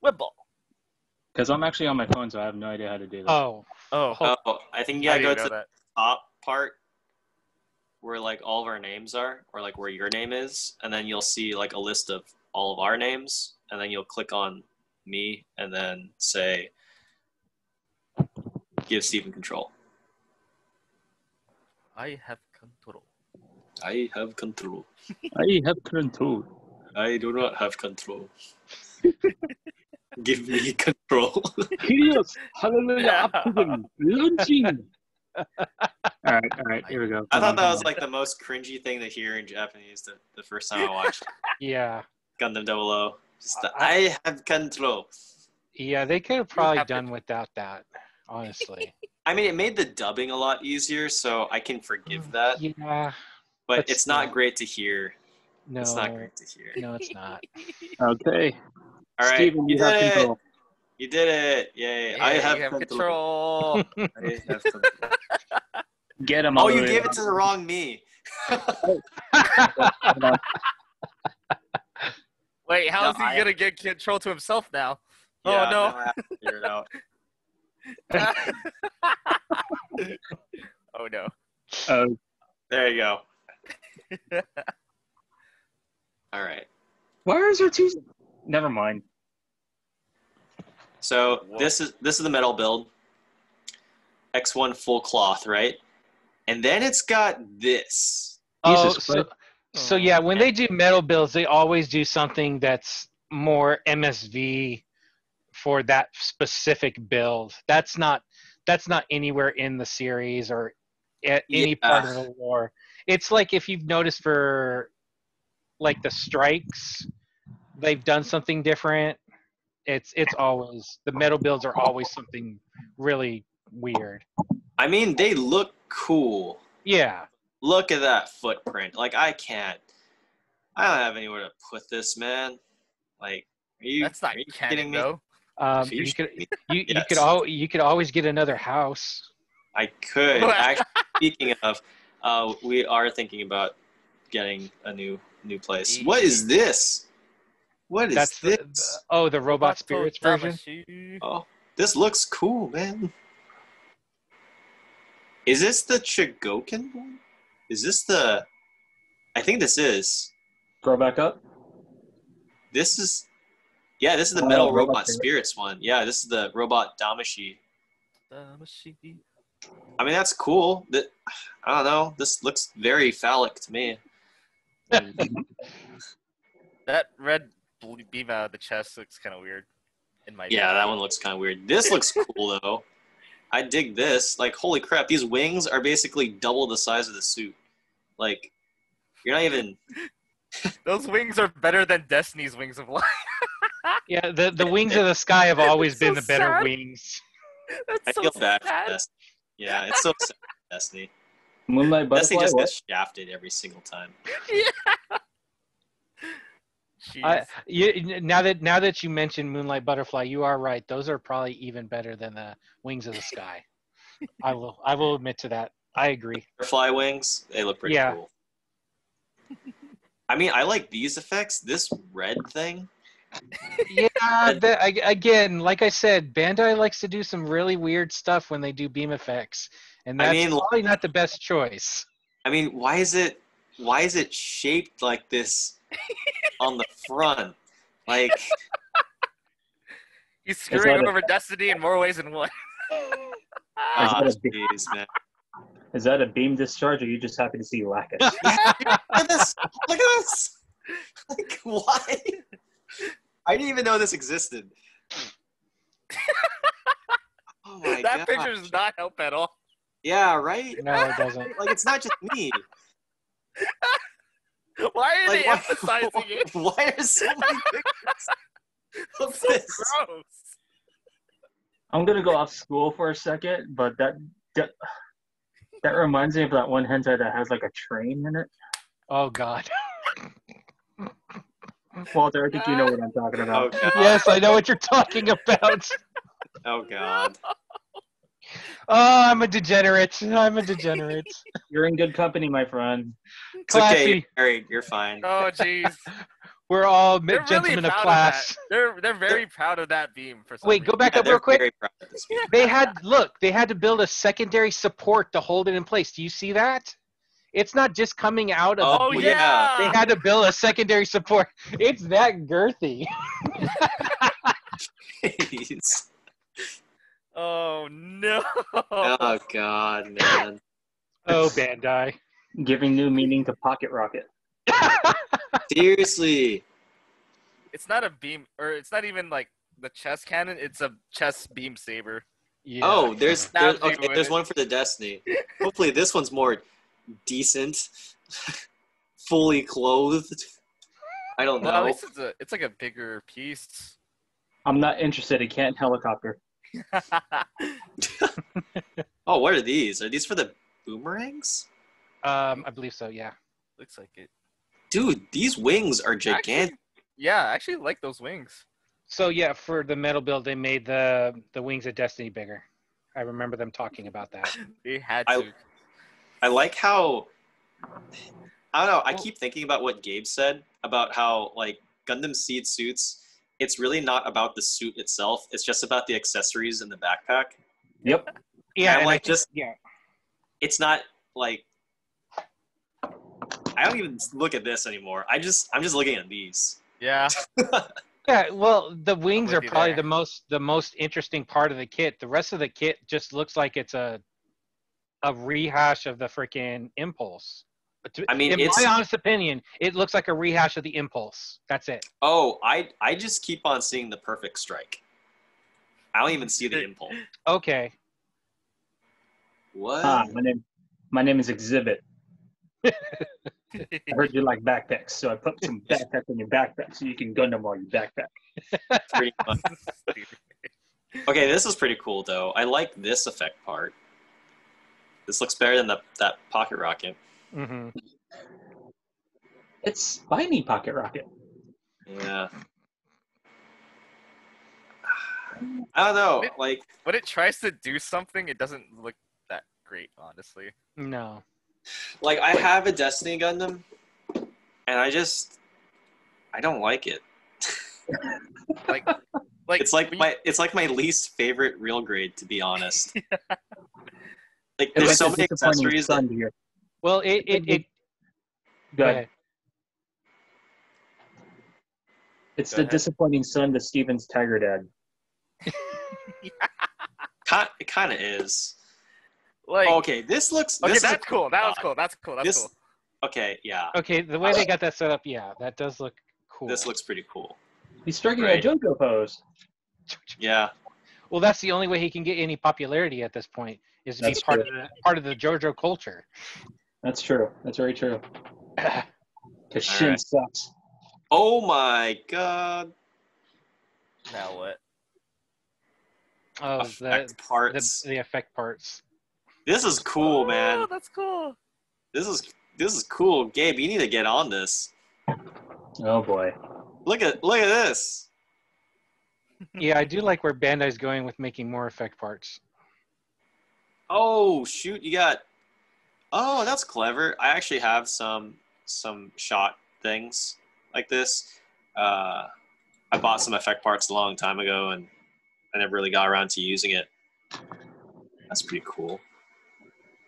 Web ball. Because I'm actually on my phone, so I have no idea how to do this. Oh, I think you gotta go to the top part where like all of our names are, or like where your name is, and then you'll see like a list of all of our names, and then you'll click on me, and then say, give Steven control. I have control. I have control. I have control. I do not have control. Give me control. Yes, hallelujah, launching. All right, here we go. I thought that was like the most cringy thing to hear in Japanese the first time I watched. Yeah. Gundam 00. I have control. Yeah, they could have probably done without that, honestly. I mean, it made the dubbing a lot easier, so I can forgive that. Yeah. But it's not great to hear. No. It's not great to hear. No, it's not. Okay. All right. Steven, you did it. Control. You did it. Yay. Yeah, I have control. I have control. Get him. Oh, you gave it to the wrong me. Wait, how is he going to get control to himself now? Yeah, oh, no. I have to figure it out. Oh, no. There you go. All right. Why is there 2? Never mind. So this is the metal build. X1 full cloth, right? And then it's got this. Oh, Jesus so yeah, when they do metal builds, they always do something that's more MSV for that specific build. That's not anywhere in the series or at any part of the lore. It's like if you've noticed for like the strikes, they've done something different. It's always the metal builds are always something really weird. I mean, they look cool. Yeah. Look at that footprint. Like, I don't have anywhere to put this, man. Like, That's not are you canon, kidding me? though. You could always get another house. I could. Actually, speaking of, we are thinking about getting a new place. What is this? What is That's this? the Robot Spirits version. Oh, this looks cool, man. Is this the Chigoken one? Is this the... I think this is. Throw back up. This is... Yeah, this is the Metal Robot Spirits one. Yeah, this is the Robot Damashi. I mean, that's cool. I don't know. This looks very phallic to me. That red beam out of the chest looks kind of weird. Yeah, that one looks kind of weird. This looks cool, though. I dig this. Like, holy crap, these wings are basically double the size of the suit. Like, you're not even... Those wings are better than Destiny's Wings of Light. Yeah, the wings of the sky have always been the better sad. wings. I feel bad for Destiny. Yeah, it's so sad for Destiny. Moonlight Butterfly. Destiny just gets shafted every single time. Now that you mentioned Moonlight Butterfly, you are right. Those are probably even better than the wings of the sky. I will admit to that. I agree. Butterfly wings, they look pretty cool. I mean, I like these effects. This red thing. Yeah, again, like I said, Bandai likes to do some really weird stuff when they do beam effects, and that's probably not the best choice. I mean, why is it shaped like this on the front? Like, he's screwing over Destiny in more ways than one. Jeez, man. Is that a beam discharge, or are you just happy to see Lacus? Look at this! Look at this! Like, why? I didn't even know this existed. Oh my god! That picture does not help at all. Yeah, right? No, it doesn't. Like, it's not just me. Why are they emphasizing it? Why are so many pictures of So this? gross. I'm gonna go off school for a second, but that reminds me of that one hentai that has like a train in it. Oh God. Walter, I think you know what I'm talking about. Oh, God. Yes, I know what you're talking about. Oh god. Oh, I'm a degenerate. You're in good company, my friend. It's okay, Classy. you're married. You're fine. Oh jeez. We're all They're gentlemen really of proud class. of that. They're very proud of that beam for some Wait, go reason. back up they're real quick. very proud of this game. They had to build a secondary support to hold it in place. Do you see that? It's not just coming out of Oh the beam. yeah. They had to build a secondary support. It's that girthy. Jeez. Oh no. Oh god, man. Oh, Bandai. Giving new meaning to Pocket Rocket. Seriously. It's not a beam, or it's not even like the chest cannon. It's a chest beam saber. Yeah. Oh, there's Snaps you okay, with there's it. one for the Destiny. Hopefully this one's more decent. Fully clothed. I don't Well, at know. least it's like a bigger piece. I'm not interested. It can't helicopter. Oh, what are these? Are these for the boomerangs? I believe so. Yeah. Looks like it. Dude, these wings are gigantic. Yeah, I actually like those wings. So yeah, for the metal build, they made the wings of Destiny bigger. I remember them talking about that. They had to. I like how, I don't know, I keep thinking about what Gabe said about how, like, Gundam Seed suits, it's really not about the suit itself, it's just about the accessories and the backpack. Yep. Yeah, I'm and like, yeah. It's not, like, I don't even look at this anymore. I'm just looking at these. Yeah. Yeah, well, the wings with are you probably there. the most interesting part of the kit. The rest of the kit just looks like it's a a rehash of the freaking Impulse. I mean, in my honest opinion, it looks like a rehash of the Impulse. That's it. Oh, I just keep on seeing the Perfect Strike. I don't even see the Impulse. Okay. What? My name is Exhibit. I heard you like backpacks, so I put some backpack in your backpack so you can Gundam while you backpack. Pretty much. Okay, this is pretty cool though. I like this effect part. This looks better than that pocket rocket. Mm-hmm. It's spiny pocket rocket. Yeah. I don't know. Like when it tries to do something, it doesn't look that great, honestly. No. Like I have a Destiny Gundam, and I don't like it. like it's like my least favorite real grade, to be honest. Like there's so many accessories. Well, it Go ahead. It's the disappointing son to Steven's Tiger Dad. It kind of is. Like, okay, this looks. Okay, this that's cool. That's cool. That's cool. That's cool. Okay, yeah. Okay, the way they got that set up, yeah, that does look cool. This looks pretty cool. He's striking a JoJo pose. Yeah. Well, that's the only way he can get any popularity at this point is to be part of the JoJo culture. That's true. That's very true. Because Shin sucks. Oh my god. Now what? Oh, effect parts. The effect parts. This is cool, man. Oh, that's cool. This is cool, Gabe. You need to get on this. Oh boy. Look at this. Yeah, I do like where Bandai's going with making more effect parts. Oh shoot, you got. Oh, that's clever. I actually have some shot things like this. I bought some effect parts a long time ago, and I never really got around to using it. That's pretty cool.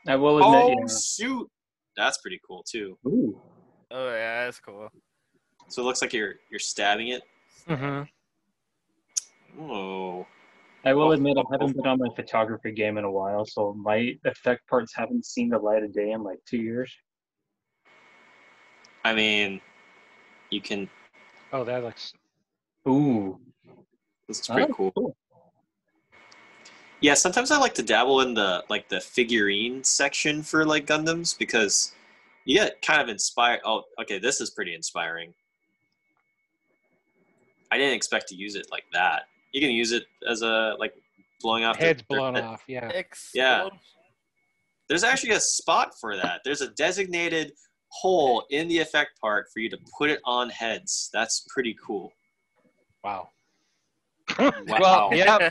I will admit. Oh shoot, that's pretty cool too. Ooh. Oh yeah, that's cool. So it looks like you're stabbing it. Mm-hmm. Oh. I will admit I haven't been on my photography game in a while, so my effect parts haven't seen the light of day in like 2 years. I mean, you can. Oh, that looks. Ooh. This is pretty cool. Yeah, sometimes I like to dabble in the figurine section for like Gundams because you get kind of inspired. Oh, okay, this is pretty inspiring. I didn't expect to use it like that. You can use it as a blowing off heads blown off. Yeah. Yeah. There's actually a spot for that. There's a designated hole in the effect part for you to put it on heads. That's pretty cool. Wow. Wow. Well, yeah.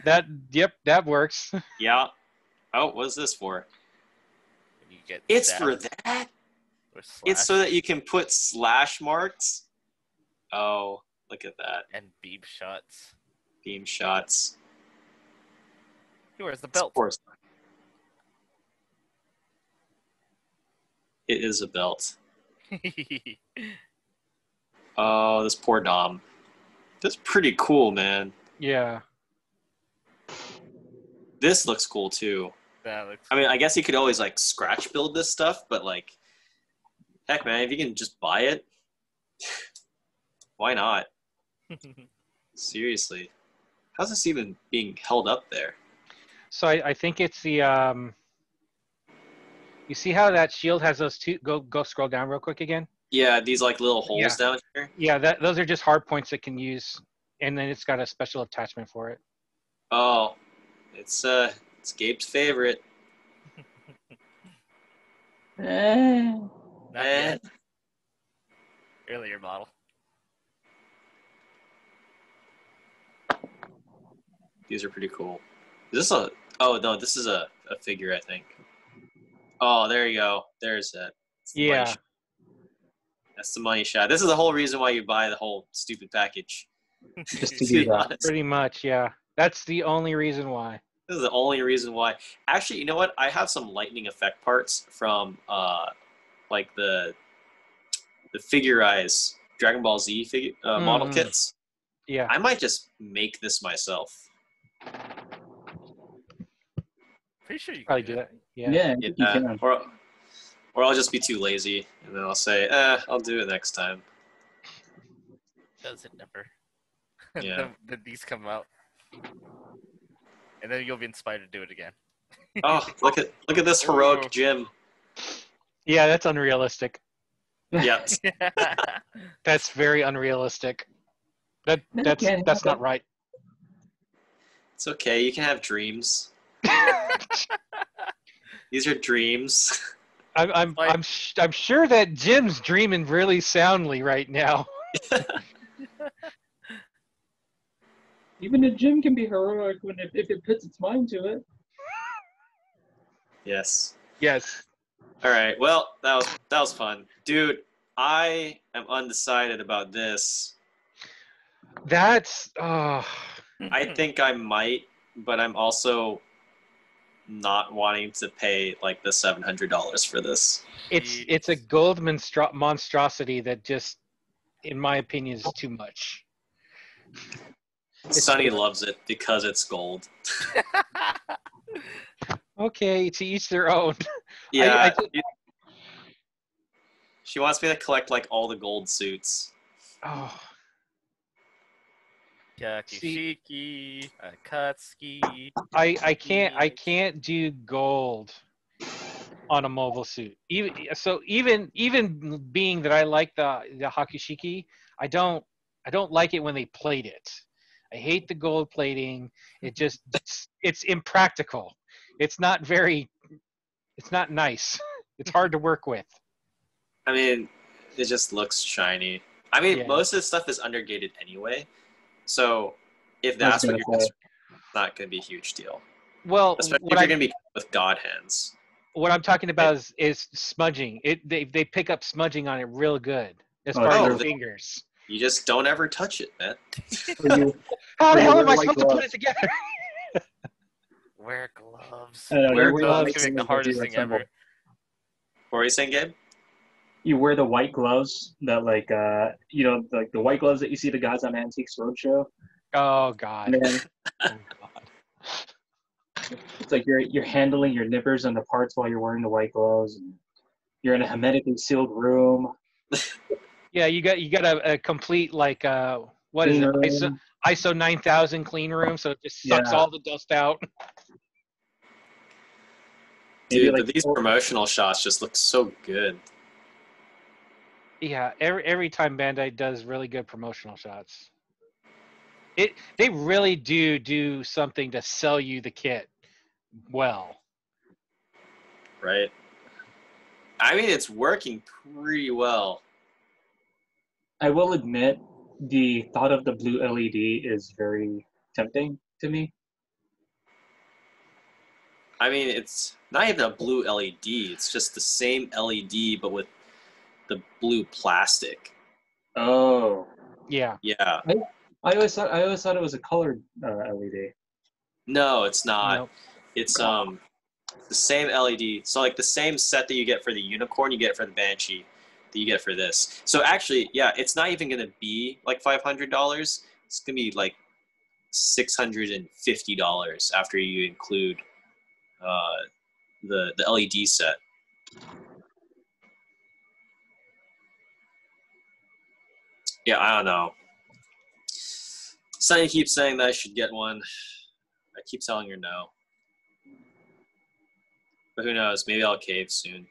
That works. Yeah. Oh, what's this for? You get it's for that? It's so that you can put slash marks. Oh, look at that. And beam shots. Beam shots. Where's the belt? Of course. It is a belt. Oh, this poor Dom. That's pretty cool, man. Yeah. This looks cool too. That looks I mean, I guess you could always scratch build this stuff, but heck, man, if you can just buy it, why not? Seriously, how's this even being held up there? So I think it's the you see how that shield has those two? Go scroll down real quick again. Yeah, these little holes down here. Yeah, those are just hard points that can use, and then it's got a special attachment for it. Oh, it's Gabe's favorite. not yet. Earlier model. These are pretty cool. Is this a? Oh no, this is a figure, I think. Oh, there you go. There's that. Yeah. That's the money shot. This is the whole reason why you buy the whole stupid package. Just to do that. Pretty much, yeah. That's the only reason why. This is the only reason why. Actually, you know what? I have some lightning effect parts from the Figure-Eyes Dragon Ball Z model kits. Yeah. I might just make this myself. Pretty sure you Probably can do that. Yeah. Yeah, I think you can. Or I'll just be too lazy, and then I'll say, I'll do it next time. Does it never? Yeah. Then these come out, and then you'll be inspired to do it again. Oh, look at this heroic gym. Yeah, that's unrealistic. Yeah. That's very unrealistic. That's not right. It's okay. You can have dreams. These are dreams. I'm sure that Jim's dreaming really soundly right now. Even a gym can be heroic if it puts its mind to it. Yes. Yes. All right. Well, that was fun, dude. I am undecided about this. That's I think I might, but I'm also not wanting to pay like the $700 for this. it's a gold monstrosity that just, in my opinion, is too much. Sunny loves it because it's gold. Okay, to each their own. Yeah. She wants me to collect like all the gold suits. Oh, Yakishiki, Akatsuki. I can't do gold on a mobile suit. Even being that I like the Hakushiki, I don't like it when they plate it. I hate the gold plating. It's impractical. It's not nice. It's hard to work with. I mean, it just looks shiny. I mean, Yeah. most of the stuff is undergated anyway. So if that's what you're concerned, it's not going to be a huge deal. Well, especially if you're going to be with God hands. What I'm talking about is smudging. They pick up smudging on it real good as far as your fingers. You just don't ever touch it, man. How the hell am I supposed to put it together? Wear gloves. Wear gloves. It's the hardest thing ever. What were you saying, Gabe? You wear the white gloves that, like, like the white gloves that you see the guys on Antiques Roadshow. Oh God. It's like you're handling your nippers and the parts while you're wearing the white gloves. And you're in a hermetically sealed room. Yeah, you got a complete like what is it? ISO 9000 clean room, so it just sucks all the dust out. Dude, but these promotional shots just look so good. Yeah, every time Bandai does really good promotional shots, they really do something to sell you the kit well. Right. I mean, it's working pretty well. I will admit, the thought of the blue LED is very tempting to me. I mean, it's not even a blue LED. It's just the same LED, but with the blue plastic. Oh. Yeah. Yeah. I always thought it was a colored LED. No, it's not. Nope. It's the same LED. So like the same set that you get for the Unicorn, you get for the Banshee, that you get for this. So actually, yeah, it's not even gonna be like $500. It's gonna be like $650 after you include the LED set. Yeah, I don't know. Sunny keeps saying that I should get one. I keep telling her no. But who knows? Maybe I'll cave soon.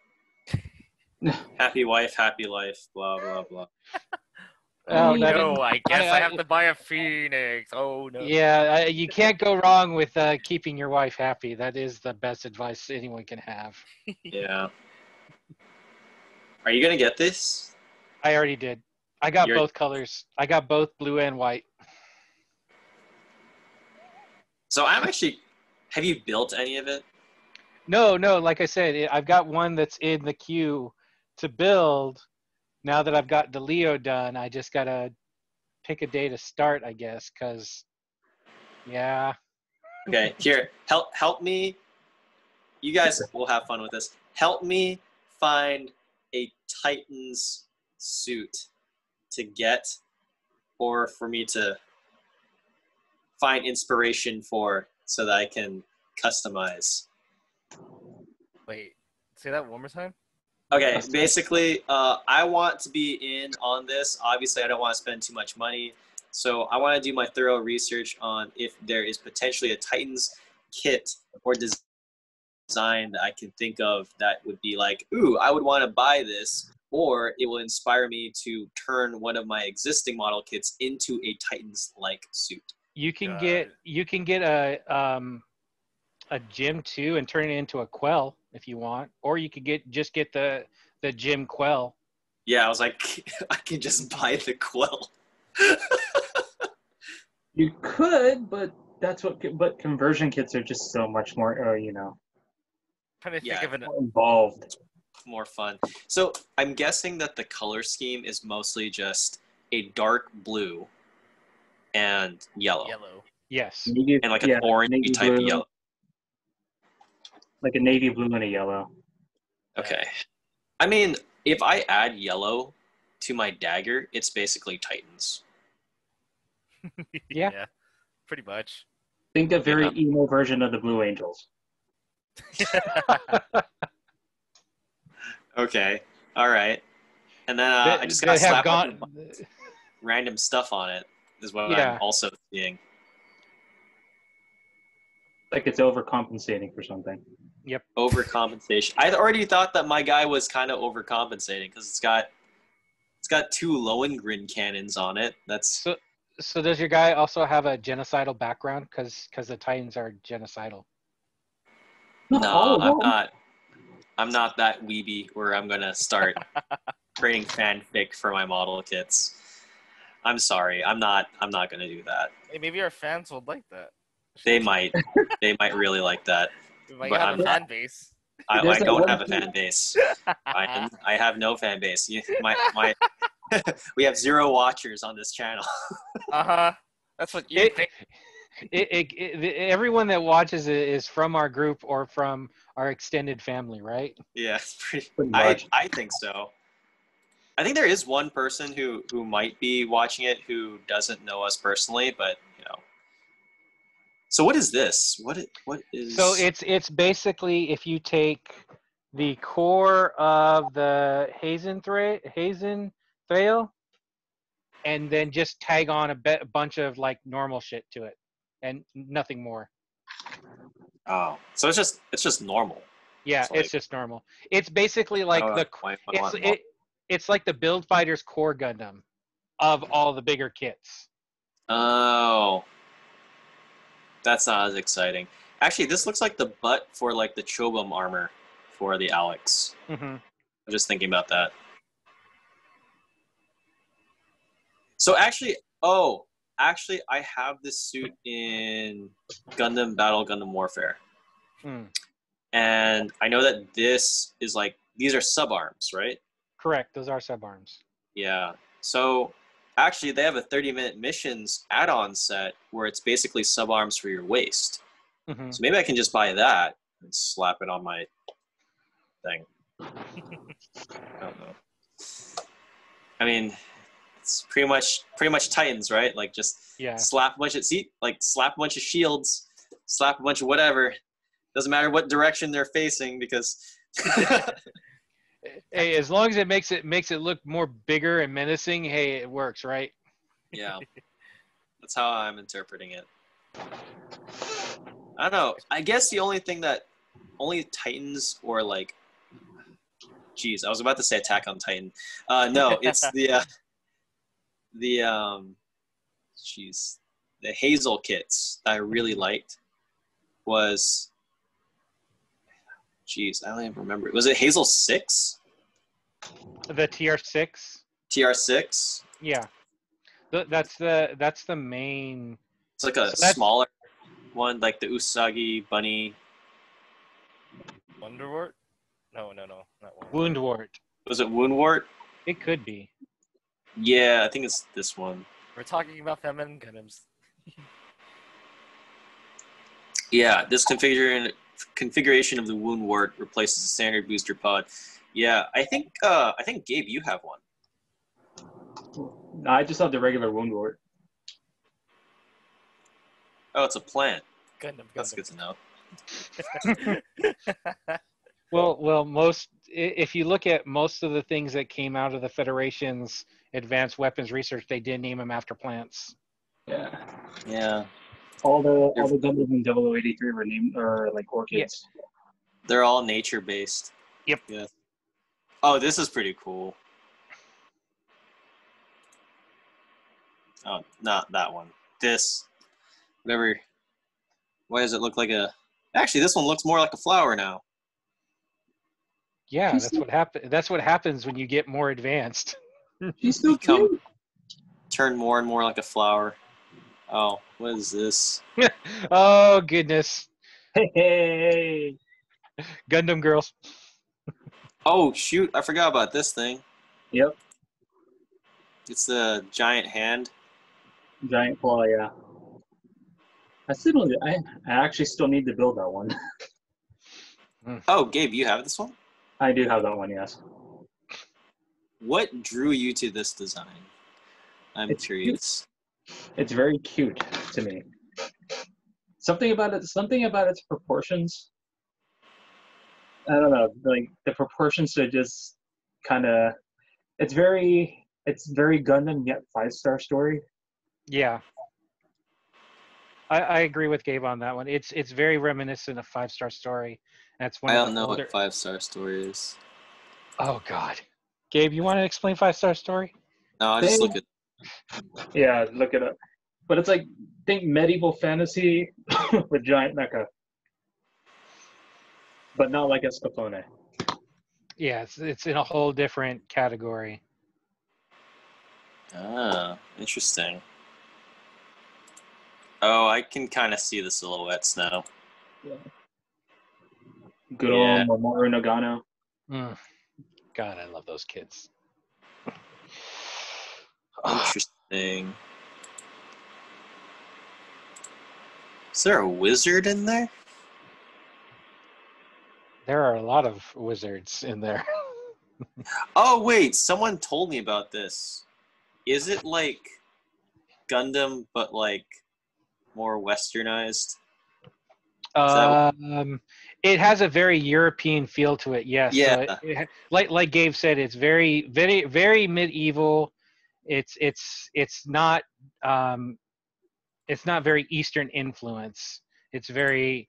Happy wife, happy life, blah, blah, blah. Oh, no, I guess I have to buy a Phoenix. Oh, no. Yeah, you can't go wrong with keeping your wife happy. That is the best advice anyone can have. Yeah. Are you going to get this? I already did. I got both colors. I got both blue and white. So I'm actually... Have you built any of it? No. Like I said, I've got one that's in the queue to build. Now that I've got the Leo done, I just got to pick a day to start, I guess, because, yeah. Okay, here, help me. You guys will have fun with this. Help me find a Titan's suit to get, or for me to find inspiration for, so that I can customize. Wait, say that one more time. Okay, basically, I want to be in on this. Obviously, I don't want to spend too much money. So I want to do my thorough research on if there is potentially a Titans kit or design that I can think of that would be like, ooh, I would want to buy this, or it will inspire me to turn one of my existing model kits into a Titans-like suit. You can get a gym too and turn it into a quell if you want, or you could just get the gym quell. Yeah, I was like, I can just buy the quill. You could, but but conversion kits are just so much more, Trying to think of an involved. More fun. So I'm guessing that the color scheme is mostly just a dark blue and yellow. Yes. And like an orange type of yellow. Like a navy blue and a yellow. Okay. I mean, if I add yellow to my dagger, it's basically Titans. Yeah. Pretty much. Think a very emo version of the Blue Angels. Okay. All right. And then I just gotta slap random stuff on it is what I'm also seeing. Like it's overcompensating for something. Yep. Overcompensation. I already thought that my guy was kind of overcompensating because it's got 2 Lohengrin cannons on it. That's so. Does your guy also have a genocidal background? Because the Titans are genocidal. No, I'm not that weeby where I'm gonna start creating fanfic for my model kits. I'm sorry. I'm not gonna do that. Hey, maybe our fans would like that. They might really like that. We might have a fan base. I don't have a fan base. I have no fan base. We have 0 watchers on this channel. That's what you think. Everyone that watches it is from our group or from our extended family, right? Yeah, pretty much. I think so. I think there is one person who might be watching it who doesn't know us personally, but So what is this? What is? So it's basically if you take the core of the Hazen Thrail and then just tag on a bunch of like normal shit to it and nothing more. Oh, so it's just normal. Yeah, it's just normal. It's basically like it's like the Build Fighters core Gundam of all the bigger kits. Oh. That's not as exciting. Actually, this looks like the butt for like the Chobum armor for the Alex. Mm-hmm. I'm just thinking about that. So actually, I have this suit in Gundam Battle, Gundam Warfare. And I know that this is like, these are sub-arms, right? Correct. Those are sub-arms. Yeah. So actually, they have a 30-minute missions add-on set where it's basically sub-arms for your waist. Mm-hmm. So maybe I can just buy that and slap it on my thing. I don't know. I mean, it's pretty much Titans, right? Like just slap a bunch of shields, slap a bunch of whatever. Doesn't matter what direction they're facing because. Hey, as long as it makes it look more bigger and menacing, hey, it works, right? Yeah, that's how I'm interpreting it. I don't know. I guess the only Titans or like, geez, I was about to say Attack on Titan. No, it's the Hazel kits that I really liked was. Jeez, I don't even remember. Was it Hazel 6? The TR6? TR6? Yeah. That's the main... It's like a smaller one, like the Usagi Bunny. Wonderwort? No, not Wonderwort. Woundwort. Was it Woundwort? It could be. Yeah, I think it's this one. We're talking about feminine Gundams. Yeah, this configuration of the Woundwort replaces the standard booster pod. Yeah, I think Gabe, you have one. No, I just have the regular Woundwort. Oh, it's a plant. Gundam. That's good to know. If you look at most of the things that came out of the Federation's advanced weapons research, they did name them after plants. Yeah. Yeah. All the Gundams in 0083 were named or like orchids. They're all nature based. Yep. Yeah. Oh, this is pretty cool. Oh, not that one. This. Whatever. Why does it look like a... Actually, this one looks more like a flower now. Yeah, that's what happens when you get more advanced. She's so cute. Turn more and more like a flower. Oh, what is this? Oh goodness. Hey. Gundam girls. Oh, shoot. I forgot about this thing. Yep. It's the giant hand. Giant claw, yeah. I actually still need to build that one. Oh, Gabe, you have this one? I do have that one, yes. What drew you to this design? I'm curious. It's very cute to me. Something about its proportions. I don't know, like the proportions are just kind of. It's very Gundam yet 5-star story. Yeah. I agree with Gabe on that one. It's very reminiscent of 5-star story. That's one. I of don't the know older... what 5-star story is. Oh God, Gabe, you want to explain 5-star story? No, I just look at. Yeah, look it up. But it's like think medieval fantasy with giant mecha, but not like Escaflowne. Yeah, it's in a whole different category. Ah, interesting. Oh, I can kind of see the silhouettes now. Yeah. Good old Mamoru Nagano. God, I love those kids. Interesting. Is there a wizard in there? There are a lot of wizards in there. Oh, wait. Someone told me about this. Is it like Gundam, but like more westernized? It has a very European feel to it. Yes. Yeah. So like Gabe said, it's very, very, very medieval. It's not very Eastern influence. It's very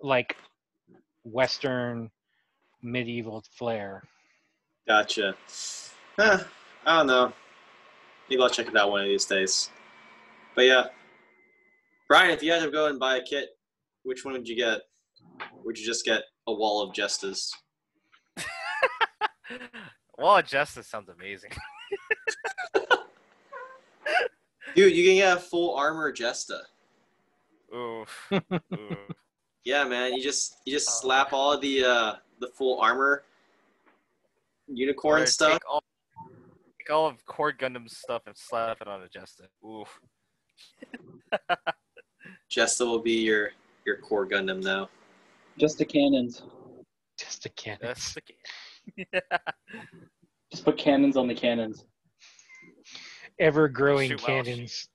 like Western medieval flair. Gotcha. I don't know. Maybe I'll check it out one of these days. But yeah. Brian, if you had to go and buy a kit, which one would you get? Would you just get a wall of Jestas? Wall of Justice sounds amazing. Dude, you can get a full armor Jesta. Oof. Yeah, man. You just slap all the full armor unicorn Or stuff. Take all of Core Gundam's stuff and slap it on a Jesta. Oof. Jesta will be your core Gundam now. Just the cannons. Just the cannons. That's the game. Just put cannons on the cannons. Ever growing Shoot cannons.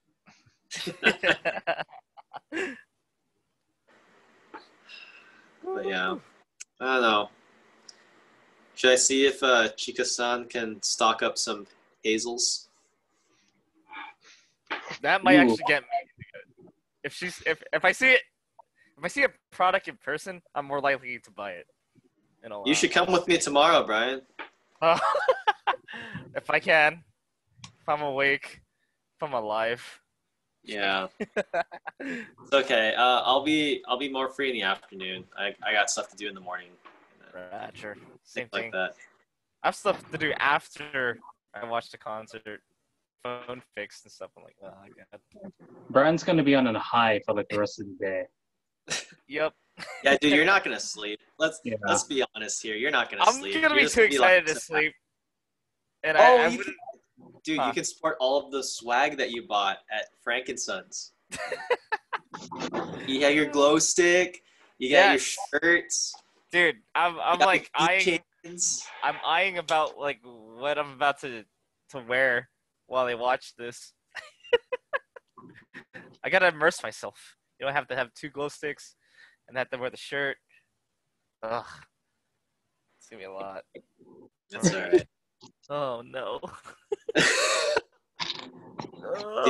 But yeah, I don't know. Should I see if Chika-san can stock up some hazels? That might actually get me. If I see a product in person, I'm more likely to buy it. You should come with me tomorrow, Brian. If I can, if I'm awake, if I'm alive. Yeah. It's okay. I'll be more free in the afternoon. I got stuff to do in the morning. Right, sure. Same Like thing. that. I have stuff to do after I watch the concert. Phone fixed and stuff. I'm like, oh, God. Brian's gonna be on a high for like the rest of the day. Yep. Yeah, dude, you're not gonna sleep. Let's be honest here. You're not gonna sleep. I'm gonna be too excited to sleep. And you can sport all of the swag that you bought at Frankenson's. You have your glow stick. You got your shirts. Dude, I'm like eyeing. Chains. I'm eyeing about like what I'm about to wear while I watch this. I gotta immerse myself. You know, I have to have 2 glow sticks, and I have to wear the shirt. Ugh. gonna be a lot. That's all right. Oh no. Do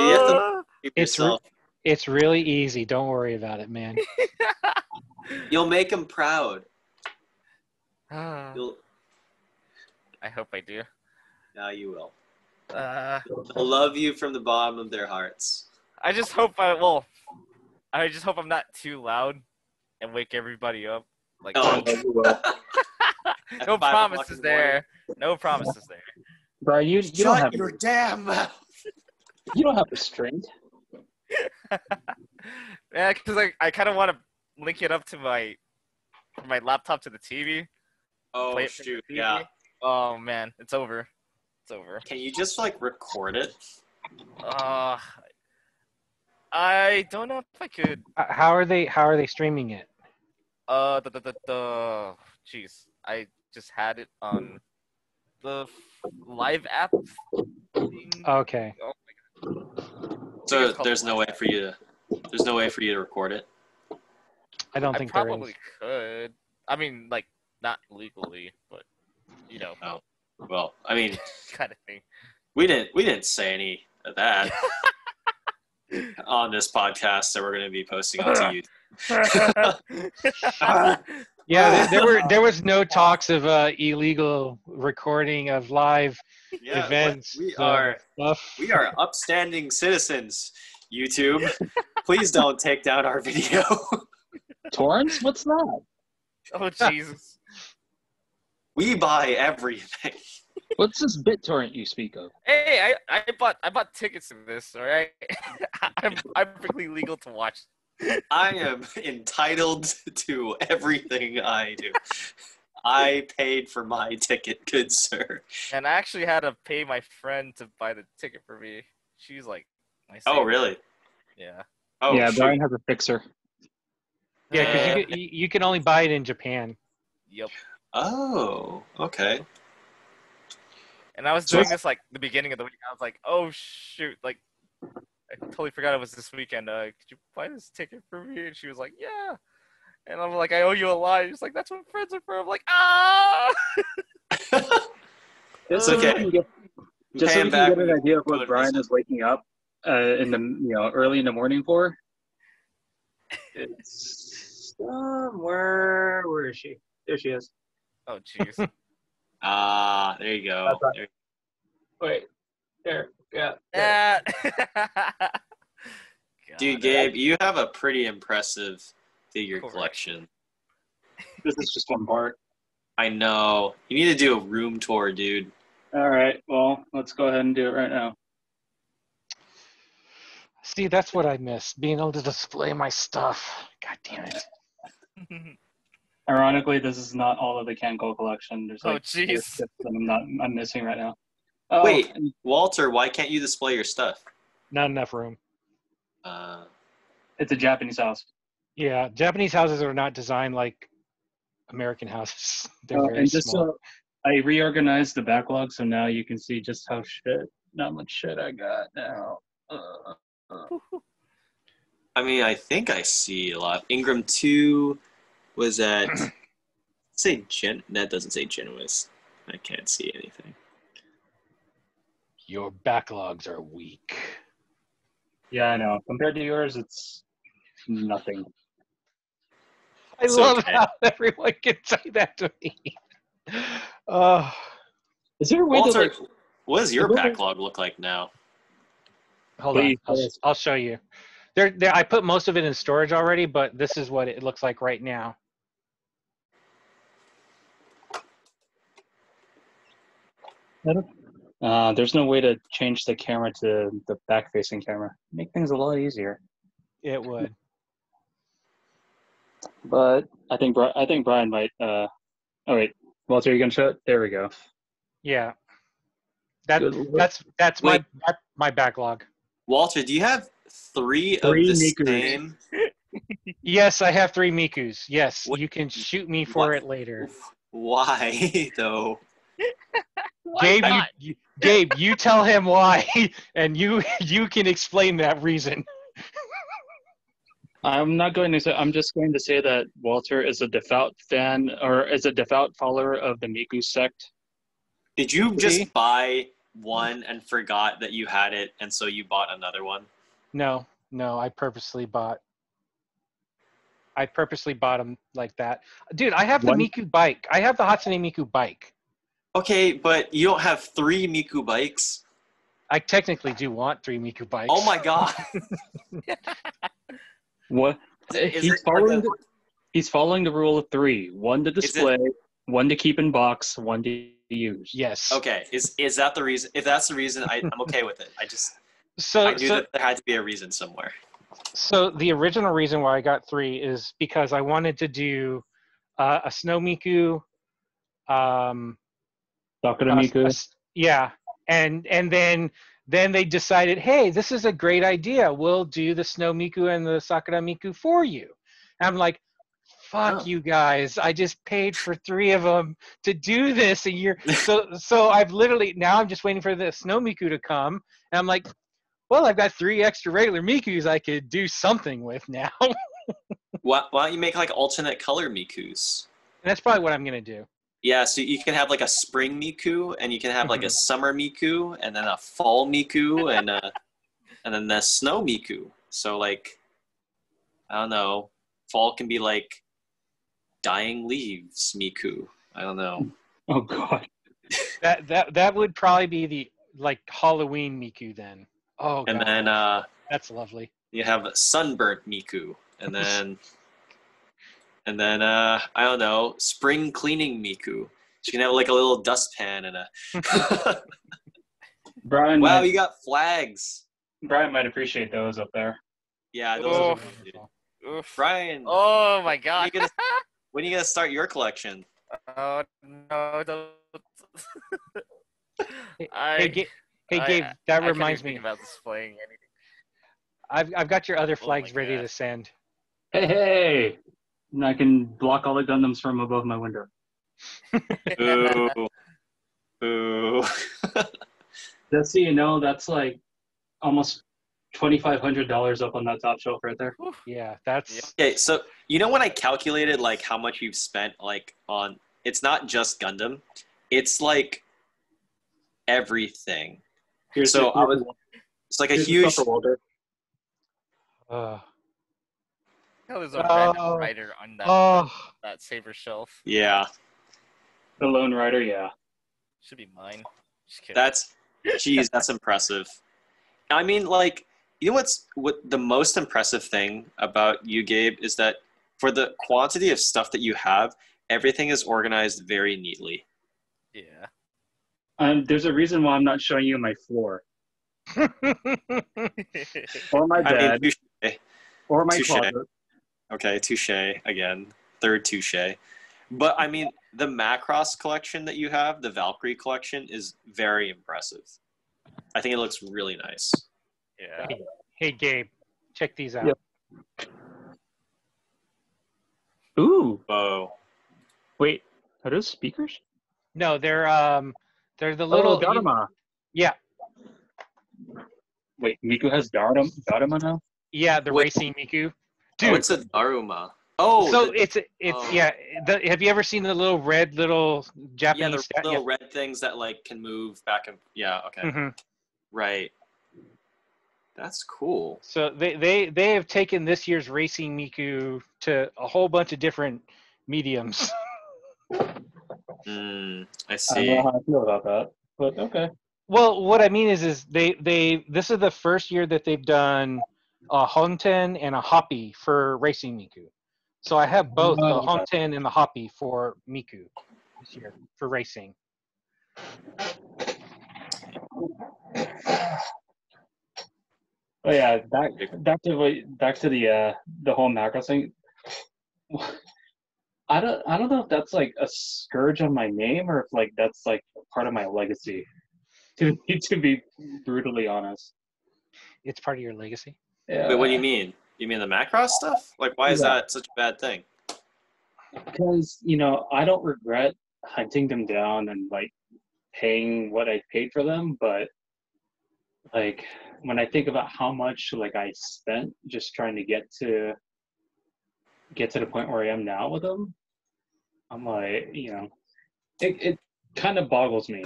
you have to keep yourself? It's really easy. Don't worry about it, man. You'll make them proud. I You'll. hope I do. Yeah, you will. I They'll love you from the bottom of their hearts. just hope I just hope I'm not too loud and wake everybody up. Like Oh, You will. no 5 o'clock promises in the morning. there. No promises there. Brian, you don't have your damn mouth. you don't have restraint. Yeah, because I kind of want to link it up to my laptop to the TV. Oh Play it from shoot! the TV. Yeah. Oh man, it's over. It's over. Can you just like record it? I don't know if I could. How are they streaming it? Jeez, I just had it on the live app. Thing. Okay. Oh my god. So there's no way for you to record it. I don't I think there is. probably could. I mean, like not legally, but you know, Oh, well, I mean, kind of thing. we didn't say any of that on this podcast that we're going to be posting onto YouTube. Yeah, there was no talks of illegal recording of live Yeah, events. we stuff. are upstanding citizens. YouTube, please don't take down our video. Torrents? What's that? Oh Jesus! We buy everything. What's this BitTorrent you speak of? Hey, I bought tickets to this. All right, I'm perfectly legal to watch. I am entitled to everything I do. I paid for my ticket, good sir. And I actually had to pay my friend to buy the ticket for me. She's like, my Oh, savior. really? Yeah. Oh, yeah, shoot. Brian has a fixer. Yeah, because you can only buy it in Japan. Yep. Oh, okay. And I was doing this like the beginning of the week. I was like, oh shoot, like I totally forgot it was this weekend. Could you buy this ticket for me? And she was like, yeah. And I'm like, I owe you a lot. She's like, that's what friends are for. I'm like, ah. It's okay. Just so Pay him you can back get when an you idea of go what and Brian visit. is waking up in the early in the morning for. It's where is she? There she is. Oh jeez. There you go. That's right. There- Wait, there, yeah. Ah. Dude, God. Gabe, you have a pretty impressive figure Correct. collection. This is just one part. I know. You need to do a room tour, dude. All right, well, let's go ahead and do it right now. See, that's what I miss, being able to display my stuff. God damn it. Ironically, this is not all of the Kanko collection. There's Oh, like jeez. 4 ships that I'm missing right now. Oh, Wait. and Walter, why can't you display your stuff? Not enough room. it's a Japanese house. Yeah, Japanese houses are not designed like American houses. They're very And just small. so I reorganized the backlog, so now you can see just how much shit I got now. I mean, I think I see a lot. Ingram 2 was at, say, that doesn't say Genuist. I can't see anything. Your backlogs are weak. Yeah, I know. Compared to yours, it's nothing. I It's love okay. how everyone can say that to me. Oh, Is there a way Walter, to what does your Is there- backlog look like now? hold on. Please. I'll show you. There. I put most of it in storage already, but this is what it looks like right now. there's no way to change the camera to the back-facing camera. Make things a lot easier. It would. But I think Brian might. Oh wait, Walter, you gonna show it? There we go. Yeah. That Good lord. that's Wait. my backlog. Walter, do you have three of Three the Mikus. same? Yes, I have 3 Mikus. Yes, What- you can shoot me for what- it later. Why, though? Why Gabe, not? Gabe, you tell him why, and you can explain that reason. I'm not going to say. I'm just going to say that Walter is a devout fan, or is a devout follower of the Miku sect. Did you See? just buy one and forgot that you had it, and so you bought another one? No, I purposely bought them like that. Dude, I have the One- Miku bike. I have the Hatsune Miku bike. Okay, but you don't have 3 Miku bikes? I technically do want 3 Miku bikes. Oh my god. What? Is He's it- following. He's following the rule of 3: one to display, one to keep in box, one to use. Yes. Okay, is that the reason? If that's the reason, I'm okay with it. I So knew that there had to be a reason somewhere. So the original reason why I got 3 is because I wanted to do a Snow Miku, Sakura Miku. yeah, and then they decided, hey, this is a great idea. We'll do the Snow Miku and the Sakura Miku for you. And I'm like, fuck you guys! I just paid for 3 of them to do this, and you're so I've literally now I'm just waiting for the Snow Miku to come, and I'm like, well, I've got 3 extra regular Mikus I could do something with now. And Why don't you make like alternate color Mikus? that's probably what I'm gonna do. Yeah, so you can have like a spring Miku, and you can have like a summer Miku, and then a fall Miku, and then the snow Miku. So like, I don't know, fall can be like dying leaves Miku. I don't know. Oh god. That would probably be the like Halloween Miku then. Oh, And God. then That's lovely. you have sunburnt Miku, and then I don't know, spring cleaning Miku. So you can have like a little dustpan and a. Brian. Wow, might, you got flags. Brian might appreciate those up there. Yeah, those Oh. are good, dude. Oof. Brian, Oh my god. when are you gonna start your collection? Oh no, don't. Hey, Gabe, that reminds me. About displaying anything. I've got your other Oh flags my ready God. to send. Hey! And I can block all the Gundams from above my window. Boo. Boo. Just so you know, that's like almost $2,500 up on that top shelf right there. Yeah, that's Okay, so you know when I calculated like how much you've spent like on, it's not just Gundam, it's like everything. Here's So the, it's like a here's the huge. stuff for Walter. uh, Oh, there's a Oh. random writer on that saber shelf. Yeah, The Lone Rider, yeah. Should be mine. Just kidding. that's impressive. I mean, like, you know what the most impressive thing about you, Gabe, is that for the quantity of stuff that you have, everything is organized very neatly. Yeah. There's a reason why I'm not showing you my floor. Or my I mean, bed. touche. Or my touche. closet. Okay, touche again. Third touche. But I mean, the Macross collection that you have, the Valkyrie collection, is very impressive. I think it looks really nice. Yeah. hey, Gabe, check these out. Yep. Ooh. Whoa. Wait, are those speakers? No, they're the little. Oh, Dharma. Yeah, Wait, Miku has Dharma now? yeah, the Wait. racing Miku. Oh, Dude, it's a Daruma. Oh, so the- it's oh. yeah. Have you ever seen the little red little yeah, Japanese? the little red things that like can move back and okay, Mhm. right. That's cool. So they have taken this year's racing Miku to a whole bunch of different mediums. I I see. don't know how I feel about that, but okay. Well, what I mean is they this is the first year that they've done a Honten and a Hoppy for racing Miku. So I have both the Oh, okay. Honten and the Hoppy for Miku this year for racing. Oh yeah, back to the whole macro thing. I don't know if that's like a scourge on my name or if like that's like part of my legacy. To be brutally honest. It's part of your legacy. Yeah. Wait, what do you mean? You mean the Macross stuff? Like, why is Yeah. that such a bad thing? Because I don't regret hunting them down and like paying what I paid for them, but like when I think about how much like I spent just trying to get to get to the point where I am now with them, I'm like, it kind of boggles me,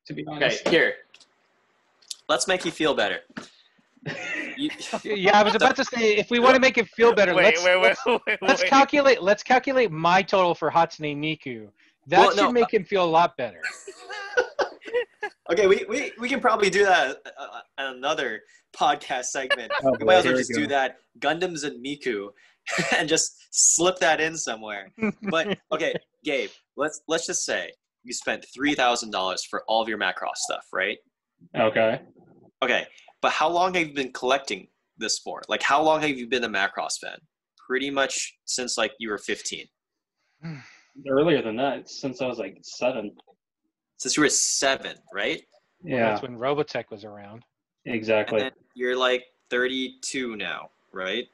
to be Okay, honest. here. Let's make you feel better. Yeah, I was about to say, if we want to make it feel better, let's calculate my total for Hatsune Miku. That should make him feel a lot better. Okay, we can probably do that another podcast segment. We might as well just do that, Gundams and Miku, and just slip that in somewhere. But okay, Gabe, let's just say you spent $3,000 for all of your Macross stuff, right? Okay. Okay, but how long have you been collecting this for? Like, how long have you been a Macross fan? Pretty much since like you were 15. Earlier than that, since I was like 7. Since you were 7, right? Yeah. Well, that's when Robotech was around. Exactly. And then you're like 32 now, right?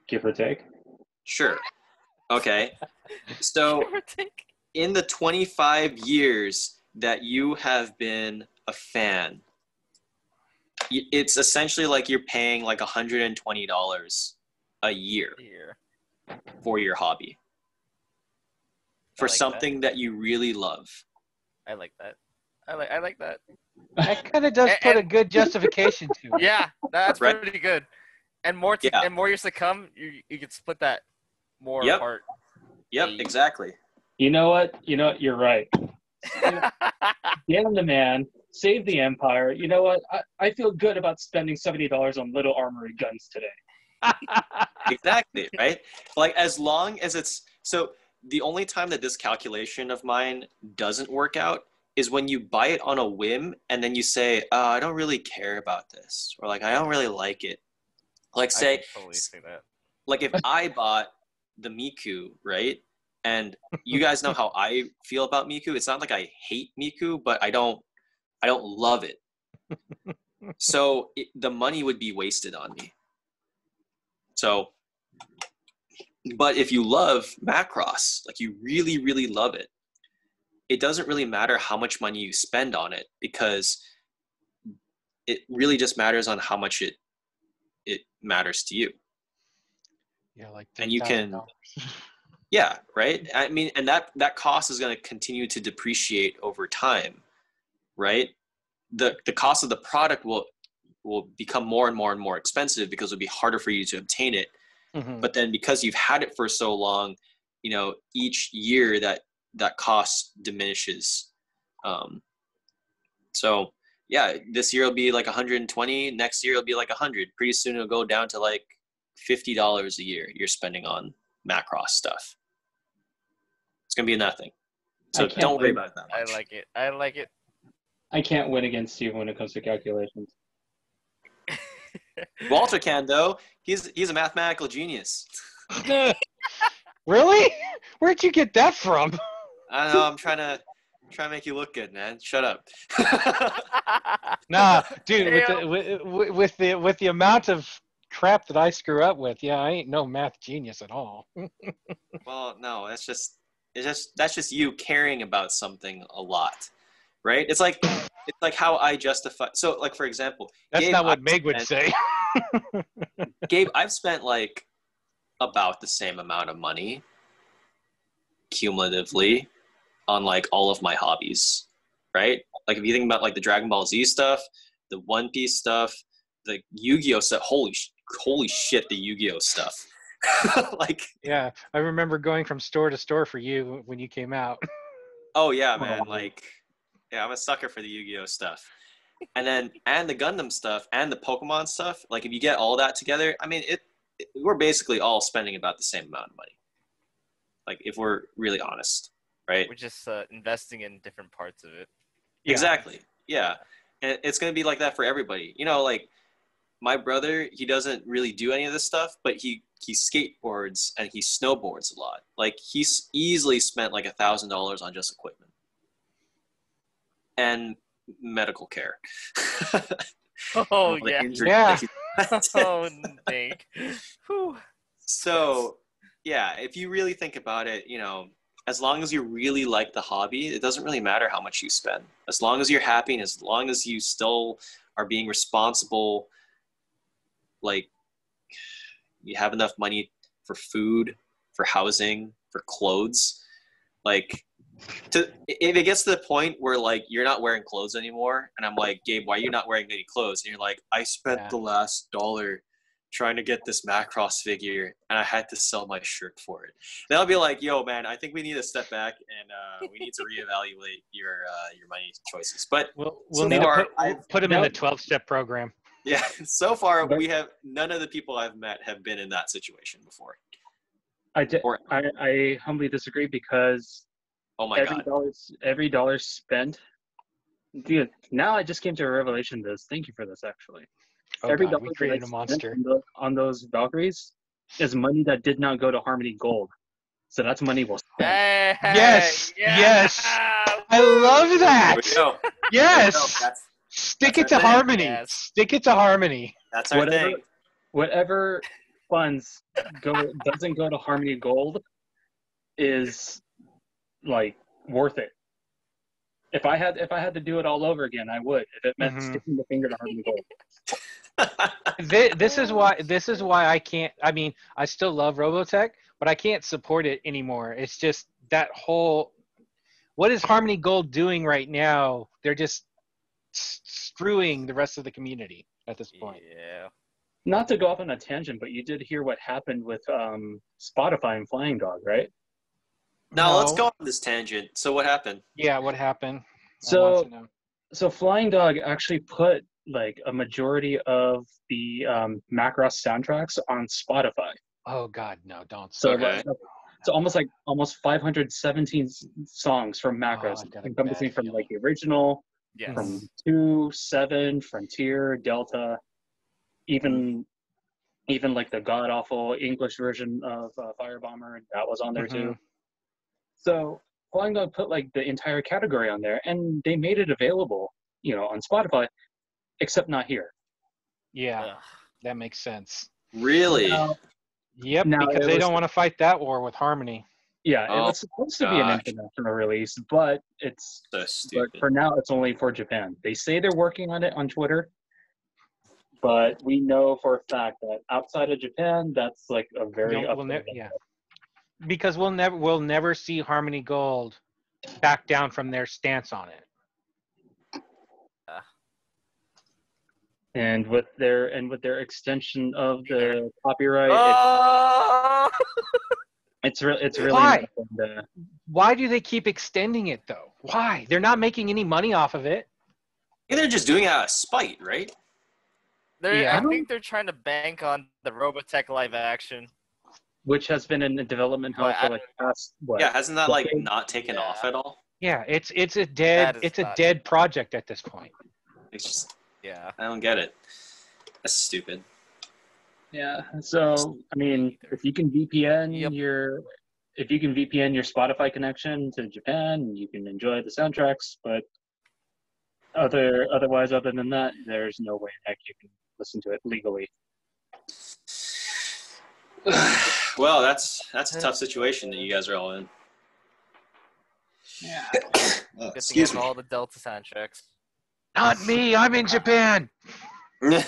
Give or take. Sure. Okay. So in the 25 years that you have been a fan, it's essentially like you're paying like $120 a year for your hobby. For something that you really love. I like that. I like that. That kind of does put a good justification to it. Yeah, that's pretty good. And more and more years to come, you can split that more apart. Yep, exactly. You know what? You're right. Damn the man. Save the empire. You know what? I feel good about spending $70 on little armory guns today. Exactly, right? Like, as long as it's... So, the only time that this calculation of mine doesn't work out is when you buy it on a whim and then you say, I don't really care about this. Or, like, I don't really like it. Like, say... I can totally say that. Like, if I bought the Miku, right? And you guys know how I feel about Miku. It's not like I hate Miku, but I don't love it. So the money would be wasted on me. So, but if you love Macross, like you really, really love it, it doesn't really matter how much money you spend on it, because it really just matters on how much it matters to you. Yeah, like $10,000. And you can... Yeah, right? I mean, and that cost is going to continue to depreciate over time, right? The cost of the product will become more and more and more expensive because it'll be harder for you to obtain it. Mm-hmm. But then because you've had it for so long, each year that cost diminishes. So yeah, this year will be like 120. Next year it'll be like 100. Pretty soon it'll go down to like $50 a year you're spending on Macross stuff. It's going to be nothing. So don't worry about that much. I like it. I can't win against you when it comes to calculations. Walter can, though. He's a mathematical genius. Really? Where'd you get that from? I don't know. I'm trying to make you look good, man. Shut up. Nah, dude. With the amount of crap that I screw up with, I ain't no math genius at all. Well, no, that's just you caring about something a lot, right? It's like how I justify. So, like, for example, that's Gabe, not what Meg would say. Gabe, I've spent like about the same amount of money cumulatively on like all of my hobbies, right? Like, if you think about like the Dragon Ball Z stuff, the One Piece stuff, the Yu-Gi-Oh stuff, holy shit, the Yu-Gi-Oh stuff. Like, yeah, I remember going from store to store for you when you came out. Oh yeah, man. Like, yeah, I'm a sucker for the Yu-Gi-Oh stuff. And the Gundam stuff and the Pokemon stuff. Like, if you get all that together, I mean, we're basically all spending about the same amount of money. Like, if we're really honest, right? We're just investing in different parts of it. Yeah. Exactly. Yeah. And it's going to be like that for everybody. Like, my brother, he doesn't really do any of this stuff, but he skateboards and he snowboards a lot. Like, he's easily spent like $1,000 on just equipment and medical care. Oh yeah. Oh, thank. So yeah, if you really think about it, as long as you really like the hobby, it doesn't really matter how much you spend. As long as you're happy and as long as you still are being responsible, like, you have enough money for food, for housing, for clothes. Like, if it gets to the point where like you're not wearing clothes anymore, and I'm like, Gabe, why are you not wearing any clothes? And you're like, I spent the last $1 trying to get this Macross figure, and I had to sell my shirt for it. Then I'll be like, yo, man, I think we need to step back and we need to reevaluate your money choices. But we'll so need far, to put him in the 12-step program. yeah, so far we have none of the people I've met have been in that situation before. I humbly disagree because oh my god, every dollar spent. Dude, now I just came to a revelation. Thank you for this, actually. Every dollar we created a monster on those Valkyries is money that did not go to Harmony Gold. So that's money we'll spend. Yes. I love that. Yes. Stick it to Harmony. Yes. Stick it to Harmony. That's our thing. Whatever funds doesn't go to Harmony Gold is like worth it. If I had to do it all over again, I would. If it meant sticking the finger to Harmony Gold. This is why I can't. I mean, I still love Robotech, but I can't support it anymore. It's just that whole. What is Harmony Gold doing right now? They're just screwing the rest of the community at this point. Yeah. Not to go off on a tangent, but you did hear what happened with Spotify and Flying Dog, right? No, let's go on this tangent. So what happened? Yeah, what happened? So Flying Dog actually put like a majority of the Macross soundtracks on Spotify. Oh God, no! Don't. So almost 517 songs from Macross, encompassing from like the original, from 2, 7, Frontier, Delta, even like the god awful English version of Firebomber that was on there too. So Flying Dog put like the entire category on there, and they made it available, on Spotify, except not here. Yeah, that makes sense. Really? Yep, because they don't want to fight that war with Harmony. Yeah, it was supposed to be an international release, but it's so stupid. But for now, it's only for Japan. They say they're working on it on Twitter, but we know for a fact that outside of Japan, that's like a very because we'll never see Harmony Gold back down from their stance on it. And with their extension of the copyright, it's really why? Why do they keep extending it though? Why? They're not making any money off of it. They're just doing it out of spite, right? I think they're trying to bank on the Robotech live action, which has been in the development hell for like past what? Yeah, hasn't that like not taken off at all? Yeah, it's a dead project at this point. It's just I don't get it. That's stupid. Yeah. So I mean, if you can VPN your Spotify connection to Japan, you can enjoy the soundtracks. But otherwise, other than that, there's no way heck you can listen to it legally. Well, that's a tough situation that you guys are all in. Yeah. Excuse me. All the Delta soundtracks. Not me. I'm in Japan. Well,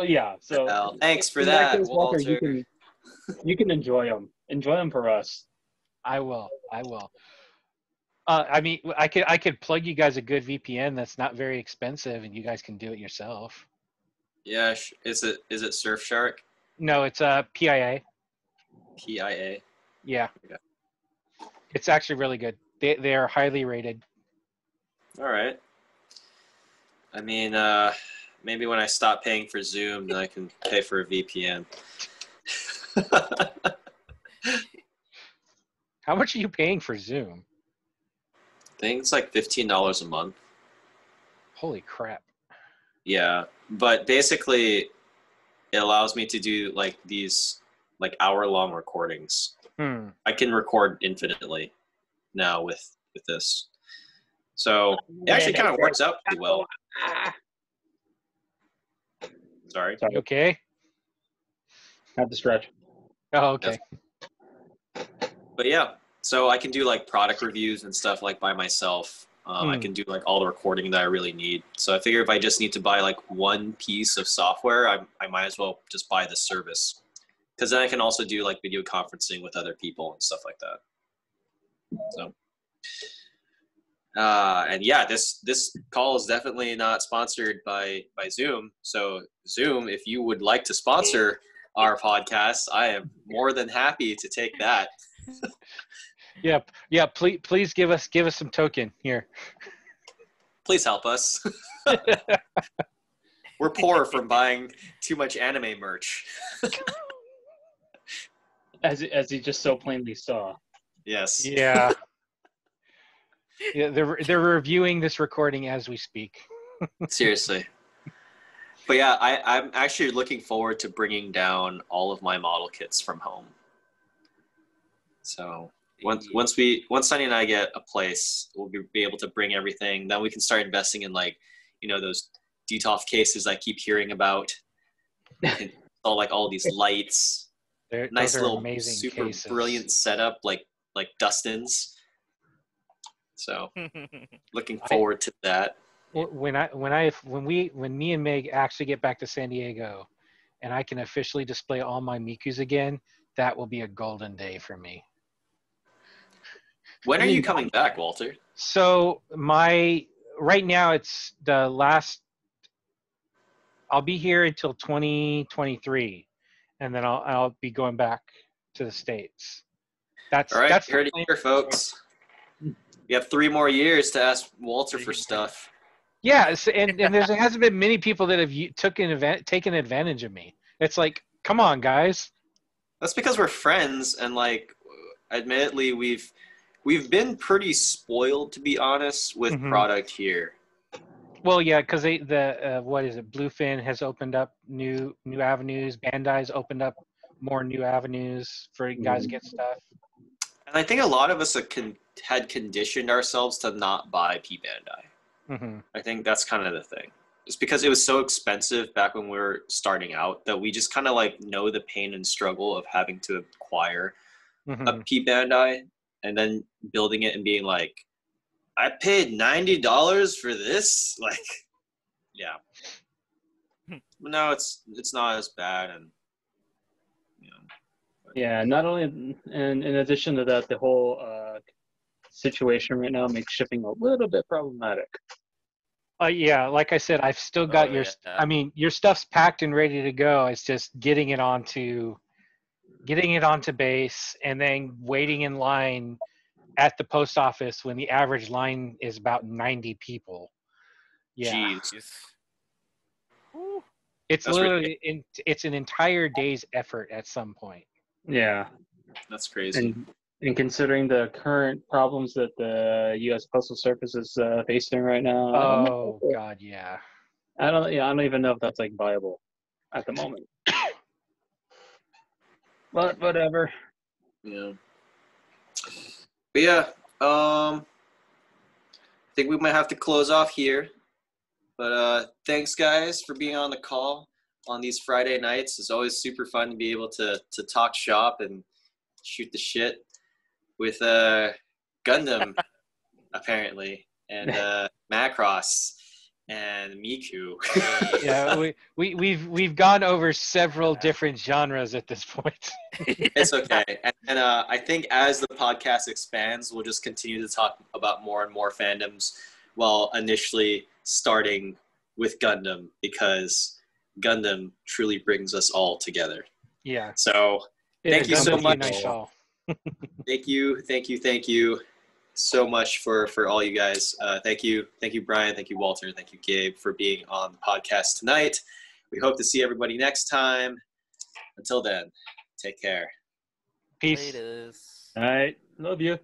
yeah. So well, thanks for that, Walter. You can enjoy them. Enjoy them for us. I will. I mean, I could plug you guys a good VPN that's not very expensive, and you guys can do it yourself. Yeah, is it Surfshark? No, it's PIA. PIA. Yeah. It's actually really good. They are highly rated. All right. I mean, maybe when I stop paying for Zoom, then I can pay for a VPN. How much are you paying for Zoom? I think it's like $15 a month. Holy crap. Yeah, but basically it allows me to do like these like hour-long recordings. I can record infinitely now with this. So it actually kind of works out pretty well. Sorry. You okay? Have to stretch. Oh, okay. But yeah, so I can do like product reviews and stuff like by myself. I can do like all the recording that I really need. So I figure if I just need to buy like one piece of software, I might as well just buy the service, because then I can also do like video conferencing with other people and stuff like that. So, and yeah, this call is definitely not sponsored by Zoom. So Zoom, if you would like to sponsor our podcast, I am more than happy to take that. Yeah. Please give us some token here. Please help us. We're poor from buying too much anime merch. As you just so plainly saw. Yes. Yeah. Yeah, they're reviewing this recording as we speak. Seriously. But yeah, I'm actually looking forward to bringing down all of my model kits from home. So once Sunny and I get a place, we'll be able to bring everything. Then we can start investing in like, those DTOF cases I keep hearing about. All like all these lights. Nice little super cases. Brilliant setup like Dustin's. So looking forward to that. When me and Meg actually get back to San Diego and I can officially display all my Mikus again, that will be a golden day for me. When are you coming back, Walter? So right now it's the last, I'll be here until 2023, and then I'll be going back to the States. All right, that's heard it here, folks. You have 3 more years to ask Walter for stuff. Yeah, and there hasn't been many people that have taken advantage of me. It's like, come on, guys. That's because we're friends, and like, admittedly, we've been pretty spoiled, to be honest, with product here. Well, yeah, because what is it? Bluefin has opened up new avenues. Bandai's opened up more new avenues for you guys to get stuff. And I think a lot of us had conditioned ourselves to not buy P Bandai. I think that's kind of the thing. Just because it was so expensive back when we were starting out that we just kind of like know the pain and struggle of having to acquire a P Bandai and then building it and being like, I paid $90 for this? Like, yeah. No, it's not as bad. And yeah, not only, and in addition to that, the whole situation right now makes shipping a little bit problematic. Yeah, like I said, I've still got I mean, your stuff's packed and ready to go. It's just getting it onto base and then waiting in line at the post office when the average line is about 90 people. Yeah. Jeez. It's literally it's an entire day's effort at some point. Yeah. That's crazy. And considering the current problems that the U.S. Postal Service is facing right now. Oh God, yeah. I don't even know if that's like viable at the moment. But whatever. Yeah. But yeah, I think we might have to close off here. But thanks, guys, for being on the call on these Friday nights. It's always super fun to be able to talk shop and shoot the shit with Gundam, apparently, and Macross and Miku. Yeah, we've gone over several different genres at this point. It's okay, and I think as the podcast expands, we'll just continue to talk about more and more fandoms, while initially starting with Gundam, because Gundam truly brings us all together. Yeah. So thank you so much. Thank you so much for all you guys. Thank you, Brian. Thank you, Walter. Thank you, Gabe, for being on the podcast tonight. We hope to see everybody next time. Until then, take care. Peace. All right. Love you.